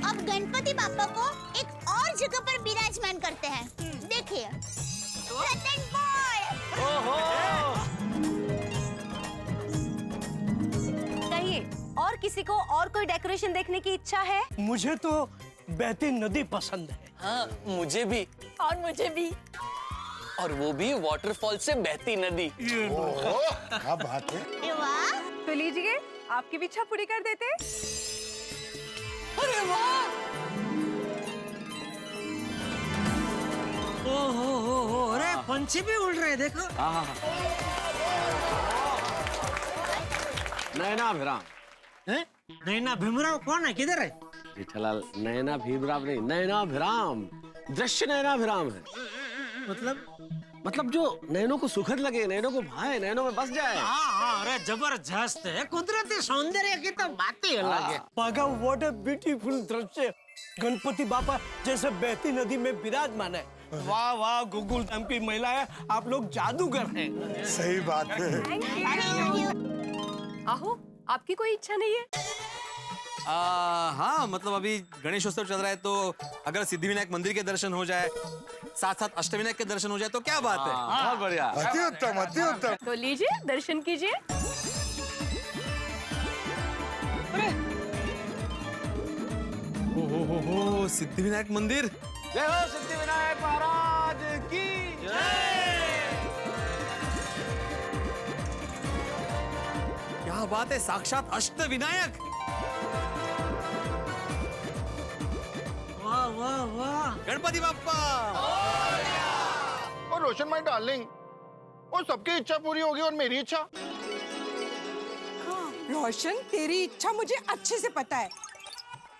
Speaker 10: अब गणपति बाप्पा को एक और जगह पर विराजमान करते हैं। देखिए, रतन
Speaker 16: कहिए, और किसी को और कोई डेकोरेशन देखने की इच्छा है?
Speaker 3: मुझे तो बहती नदी पसंद है।
Speaker 4: हाँ, मुझे भी।
Speaker 11: और मुझे भी।
Speaker 4: और वो भी वाटरफॉल से बहती नदी।
Speaker 13: क्या बात है।
Speaker 10: वाह,
Speaker 12: तो लीजिए, आपकी भी इच्छा पूरी कर देते।
Speaker 2: अरे वाह, ओहो, अरे पंछी भी उड़ रहे, देखो।
Speaker 6: नैना भीमराव।
Speaker 2: नैना भीमराव कौन है, किधर है?
Speaker 6: जेठालाल, नैना भीमराव नहीं, नैना भीराम, दृश्य नैना भीराम है। मतलब जो नैनों को सुखद लगे, नैनों को भाए, नैनों में बस जाए।
Speaker 2: हाँ, अरे जबरदस्त है। कुदरती सौंदर्य की तो बात ही अलग है।
Speaker 3: पागा, व्हाट अ ब्यूटीफुल दृश्य। गणपति बापा जैसे बहती नदी में विराजमान है। वाह वाह, गोकुल धाम की महिलाएं, आप लोग जादूगर हैं।
Speaker 13: सही बात है।
Speaker 11: आहो, आपकी कोई इच्छा नहीं है?
Speaker 5: हाँ, मतलब अभी गणेशोत्सव चल रहा है, तो अगर सिद्धिविनायक मंदिर के दर्शन हो जाए, साथ साथ अष्टविनायक के दर्शन हो जाए तो क्या बात है।
Speaker 6: बहुत बढ़िया।
Speaker 13: अति उत्तम, अति उत्तम।
Speaker 11: तो लीजिए, दर्शन कीजिए।
Speaker 5: ओहो, सिद्धिविनायक मंदिर।
Speaker 6: जय हो सिद्धिविनायक महाराज की
Speaker 5: क्या बात है, साक्षात अष्टविनायक।
Speaker 3: वाह वाह वाह,
Speaker 5: गणपति बाप्पा।
Speaker 7: और रोशन माय डार्लिंग, और सबकी इच्छा पूरी होगी और मेरी इच्छा।
Speaker 14: रोशन, तेरी इच्छा मुझे अच्छे से पता है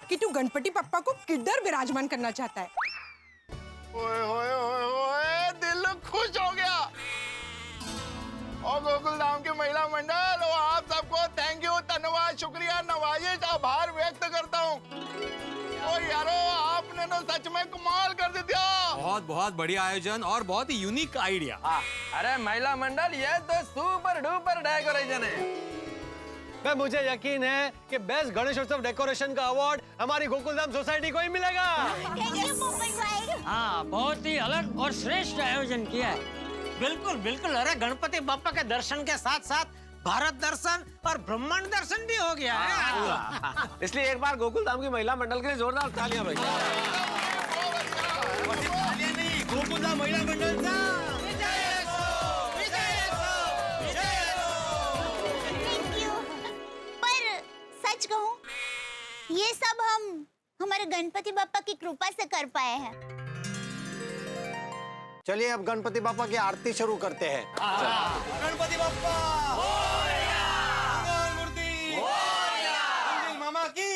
Speaker 14: कि तू गणपति पप्पा को किधर विराजमान करना चाहता है।
Speaker 7: ओए ओए ओए ओए, दिल खुश हो गया। और गोकुल धाम के महिला मंडल और आप सबको थैंक यू, धन्यवाद, शुक्रिया, नवाजिश, आभार व्यक्त करता हूँ। और यारो, आपने तो सच में कमाल कर दिया।
Speaker 5: बहुत बहुत बढ़िया आयोजन और बहुत ही यूनिक आइडिया।
Speaker 9: अरे महिला मंडल, ये तो सुपर डुपर डेकोरेशन है।
Speaker 8: मैं मुझे यकीन है कि बेस्ट गणेशोत्सव डेकोरेशन का अवार्ड हमारी गोकुलधाम सोसाइटी को ही मिलेगा।
Speaker 15: हाँ, बहुत ही अलग और श्रेष्ठ आयोजन किया है।
Speaker 2: बिल्कुल बिल्कुल। अरे गणपति बापा के दर्शन के साथ साथ भारत दर्शन और ब्रह्मांड दर्शन भी हो गया है।
Speaker 6: इसलिए एक बार गोकुल धाम की महिला मंडल के लिए जोरदार तालियां भाई।
Speaker 5: गोकुल धाम महिला मंडल था।
Speaker 10: पर सच कहूं, ये सब हम हमारे गणपति बापा की कृपा से कर पाए हैं।
Speaker 8: चलिए अब गणपति बापा की आरती शुरू करते हैं।
Speaker 5: गणपति बाप्पा मंगल मूर्ति मंगल मामा की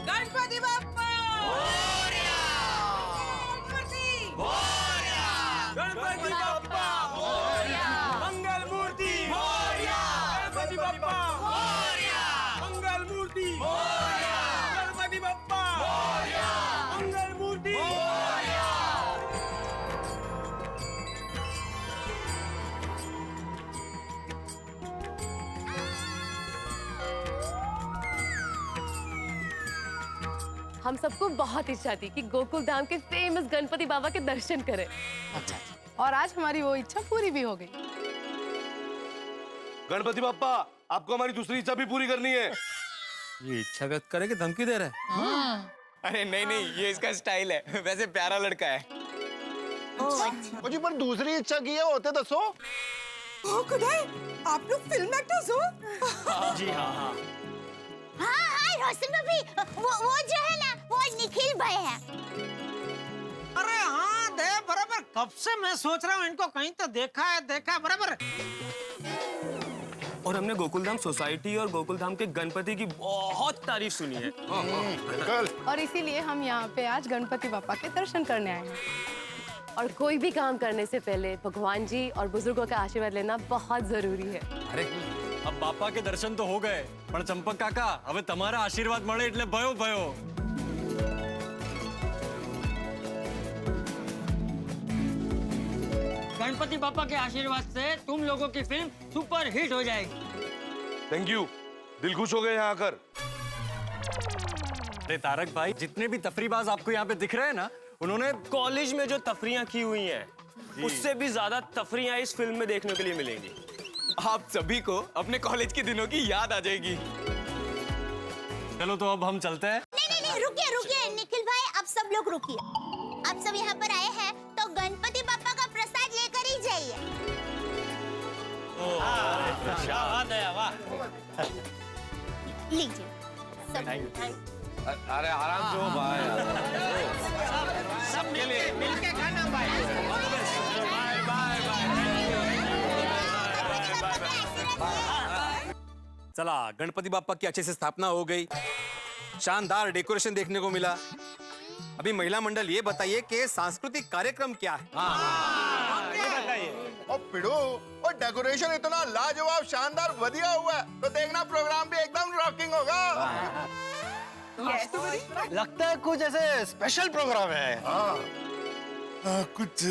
Speaker 14: गणपति बाप्पा,
Speaker 9: गणपति बाप्पा मंगल मूर्ति, गणपति बाप्पा मंगल मूर्ति, गणपति बाप्पा मंगल मूर्ति।
Speaker 11: हम सबको बहुत इच्छा थी कि गोकुल धाम के फेमस गणपति बाबा के दर्शन करें।
Speaker 12: और आज हमारी वो इच्छा पूरी भी हो गई।
Speaker 6: गणपति बाप्पा, आपको हमारी दूसरी इच्छा भी पूरी करनी है।
Speaker 5: ये इच्छा व्यक्त करे कि धमकी दे रहा है?
Speaker 9: अरे नहीं नहीं, ये इसका स्टाइल है। वैसे प्यारा लड़का है।
Speaker 7: ओ जी, पर दूसरी इच्छा की है, होते दसो।
Speaker 14: ओ खुदाई, आप लोग फिल्म एक्टर्स हो?
Speaker 15: जी हाँ हाँ।
Speaker 10: हाँ हाँ रोशन भाभी, वो जो है ना, वो निखिल भाई है।
Speaker 2: अरे हाँ दे, बराबर। कब से मैं सोच रहा हूँ इनको कहीं तो देखा है बराबर।
Speaker 9: और हमने गोकुलधाम सोसाइटी और गोकुलधाम के गणपति की बहुत तारीफ सुनी है।
Speaker 12: और इसीलिए हम यहाँ पे आज गणपति बापा के दर्शन करने आए हैं।
Speaker 11: और कोई भी काम करने से पहले भगवान जी और बुजुर्गों का आशीर्वाद लेना बहुत जरूरी है।
Speaker 8: अरे अब बापा के दर्शन तो हो गए, पर चंपक काका, હવે તમારા આશીર્વાદ મળે એટલે ભયો ભયો।
Speaker 15: गणपति पापा के आशीर्वाद से तुम लोगों की फिल्म सुपर हिट हो जाएगी।
Speaker 6: थैंक यू, दिल खुश हो गए यहाँ आकर।
Speaker 8: अरे तारक भाई, जितने भी तफरीबाज आपको यहाँ पे दिख रहे हैं ना, उन्होंने
Speaker 9: कॉलेज में जो तफरियां की हुई हैं, उससे भी ज्यादा तफरियां इस फिल्म में देखने के लिए मिलेंगी। आप सभी को अपने कॉलेज के दिनों की याद आ जाएगी।
Speaker 8: चलो तो अब हम चलते हैं।
Speaker 10: नहीं, रुकिए निखिल भाई, आप सब लोग रुकिए। आप सब यहाँ पर आए हैं तो गणपति बापा का प्रसाद लेकर ही जाइए। लीजिए सब।
Speaker 6: अरे आराम से हो भाई।
Speaker 2: सब मिलके खाना भाई।
Speaker 5: चला, गणपति बाप्पा की अच्छे से स्थापना हो गई, शानदार डेकोरेशन देखने को मिला। अभी महिला मंडल ये बताइए कि सांस्कृतिक कार्यक्रम क्या है?
Speaker 7: और पिड़ो और डेकोरेशन इतना लाजवाब शानदार बढ़िया हुआ है तो देखना प्रोग्राम भी एकदम रॉकिंग होगा।
Speaker 8: लगता है कुछ ऐसे स्पेशल प्रोग्राम है।
Speaker 13: कुछ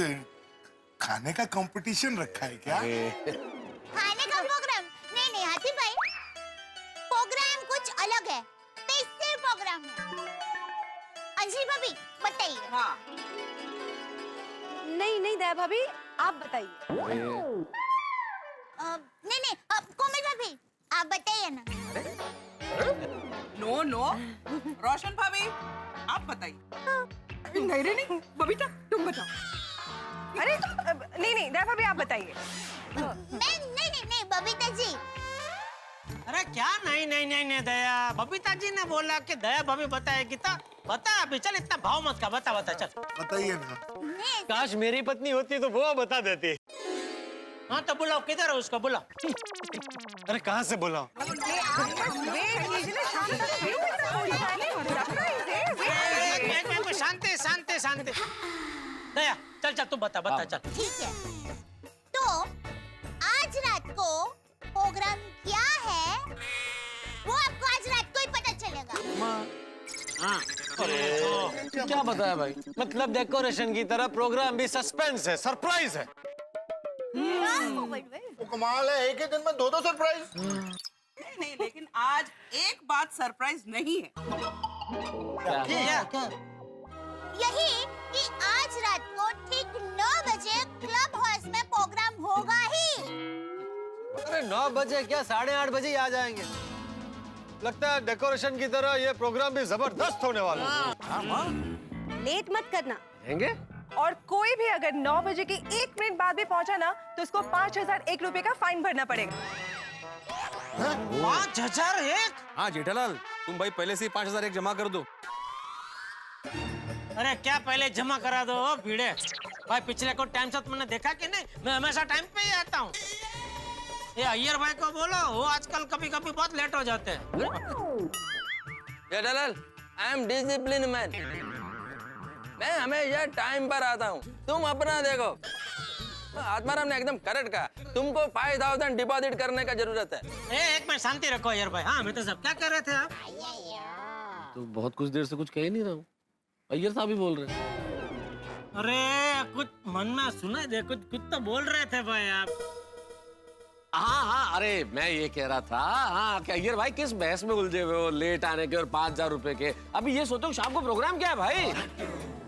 Speaker 13: खाने का कंपटीशन रखा है क्या?
Speaker 10: खाने का प्रोग्राम? नहीं हाथी भाई, प्रोग्राम कुछ अलग है, स्पेशल प्रोग्राम है। अंजलि भाभी बताइए।
Speaker 14: हाँ।
Speaker 16: नहीं दया भाभी, आप बताइए।
Speaker 10: नहीं कोमल भाभी आप बताइए ना।
Speaker 14: नो रोशन भाभी आप बताइए। नहीं बबीता तुम बताओ।
Speaker 12: अरे नहीं दया भाभी आप बताइए।
Speaker 10: नहीं बबीता जी।
Speaker 2: अरे क्या नहीं दया, बबीता जी ने बोला कि दया भाभी बताएगी तो बता। अभी चल, इतना भाव मत का, बता चल।
Speaker 13: बताइए ना।
Speaker 8: काश मेरी पत्नी होती तो वो बता देती।
Speaker 2: हाँ तो बुलाओ, किधर है उसको, बुलाओ।
Speaker 8: अरे कहाँ से बुलाओ?
Speaker 2: शांति। दया चल तू बता चल।
Speaker 10: ठीक है, तो आज रात को प्रोग्राम क्या है वो आपको आज रात को ही पता चलेगा।
Speaker 8: अरे क्या बताया भाई? मतलब डेकोरेशन की तरह प्रोग्राम भी सस्पेंस है, सरप्राइज है।
Speaker 7: वो कमाल है, एक ही दिन में 2 सरप्राइज।
Speaker 14: नहीं लेकिन आज एक बात सरप्राइज नहीं है।
Speaker 2: क्या?
Speaker 10: यही कि आज रात को ठीक 9 बजे क्लब हाउस में प्रोग्राम होगा ही।
Speaker 8: अरे 9 बजे क्या, 8:30 बजे ही आ जाएंगे। लगता है डेकोरेशन की तरह ये प्रोग्राम भी जबरदस्त होने वाला है।
Speaker 16: लेट मत करना।
Speaker 8: रहेंगे?
Speaker 12: और कोई भी अगर 9 बजे के 1 मिनट बाद भी पहुंचा ना तो उसको 5001 रुपए का फाइन भरना पड़ेगा।
Speaker 2: 5001?
Speaker 5: हाँ जेठालाल, तुम भाई पहले से ही 5001 जमा कर दो।
Speaker 2: अरे क्या पहले जमा करा दो भिड़े भाई, पिछले को टाइम से तुमने देखा कि नहीं, मैं हमेशा टाइम पे ही आता हूँ। ये अय्यर भाई को बोलो, वो आजकल कभी बहुत लेट हो जाते हैं।
Speaker 9: Jethalal, I am discipline man, मैं हमेशा टाइम पर आता हूँ। तुम अपना देखो। आत्माराम ने एकदम करेक्ट कहा, तुमको 5000 डिपॉजिट करने का जरूरत है।
Speaker 2: एक मिनट शांति रखो अय्यर भाई। हाँ मैं तो सब क्या कर रहे थे आप?
Speaker 6: तो बहुत कुछ देर से कुछ कह ही नहीं रहा हूँ, अय्यर साहब ही बोल रहे हैं।
Speaker 2: अरे कुछ मन में सुना दे, कुछ तो बोल रहे थे भाई आप।
Speaker 6: हाँ, अरे मैं ये कह रहा था, हाँ कि अय्यर भाई किस बहस में उलझे हुए हो, लेट आने के और 5000 रुपए के। अभी ये सोचो शाम को प्रोग्राम क्या है भाई?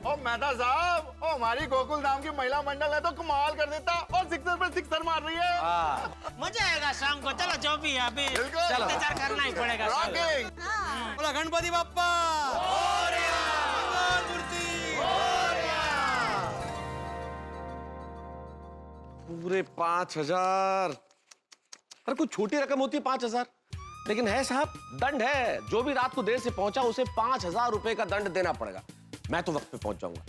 Speaker 7: ओ मेहता साहब, ओ हमारी गोकुल धाम की महिला मंडल है तो कमाल कर देता, और सिक्सर पे सिक्सर मार रही है।
Speaker 2: मजा आएगा शाम को। चलो जो भी है, अभी इंतजार करना ही पड़ेगा।
Speaker 8: बोला गणपति बाप्पा।
Speaker 6: पूरे 5000। अरे कुछ छोटी रकम होती है 5000, लेकिन है साहब, दंड है। जो भी रात को देर से पहुंचा उसे 5000 रुपए का दंड देना पड़ेगा। मैं तो वक्त पे पहुंच जाऊंगा,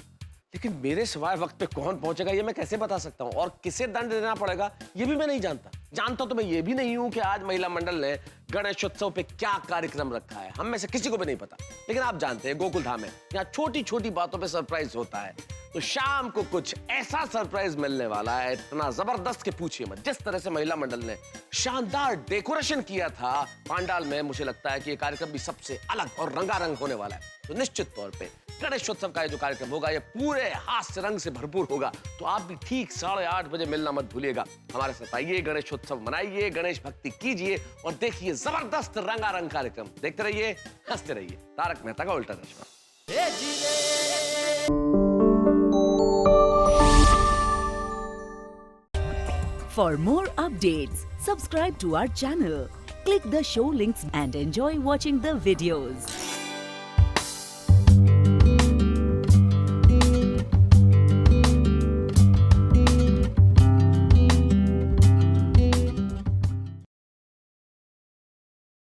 Speaker 6: लेकिन मेरे सिवाय वक्त पे कौन पहुंचेगा ये मैं कैसे बता सकता हूं, और किसे दंड देना पड़ेगा ये भी मैं नहीं जानता तो मैं ये भी नहीं हूं कि आज महिला मंडल ने गणेशोत्सव पे क्या कार्यक्रम रखा है। हम में से किसी को भी नहीं पता, लेकिन आप जानते हैं गोकुल धाम है, यहाँ छोटी छोटी बातों पे सरप्राइज होता है। तो शाम को कुछ ऐसा सरप्राइज मिलने वाला है, इतना जबरदस्त के पूछिए मत। जिस तरह से महिला मंडल ने शानदार डेकोरेशन किया था पांडाल में, मुझे लगता है कि ये कार्यक्रम भी सबसे अलग और रंगारंग होने वाला है। तो निश्चित तौर पे गणेशोत्सव का ये जो कार्यक्रम होगा ये पूरे हास्य रंग से भरपूर होगा। तो आप भी ठीक 8:30 बजे मिलना मत भूलिएगा। हमारे साथ आइए, गणेशोत्सव मनाइए, गणेश भक्ति कीजिए और देखिए जबरदस्त रंगारंग कार्यक्रम। देखते रहिए, हंसते रहिए। तारक मेहता का उल्टा चश्मा।
Speaker 18: For more updates, subscribe to our channel, click the show links and enjoy watching the videos.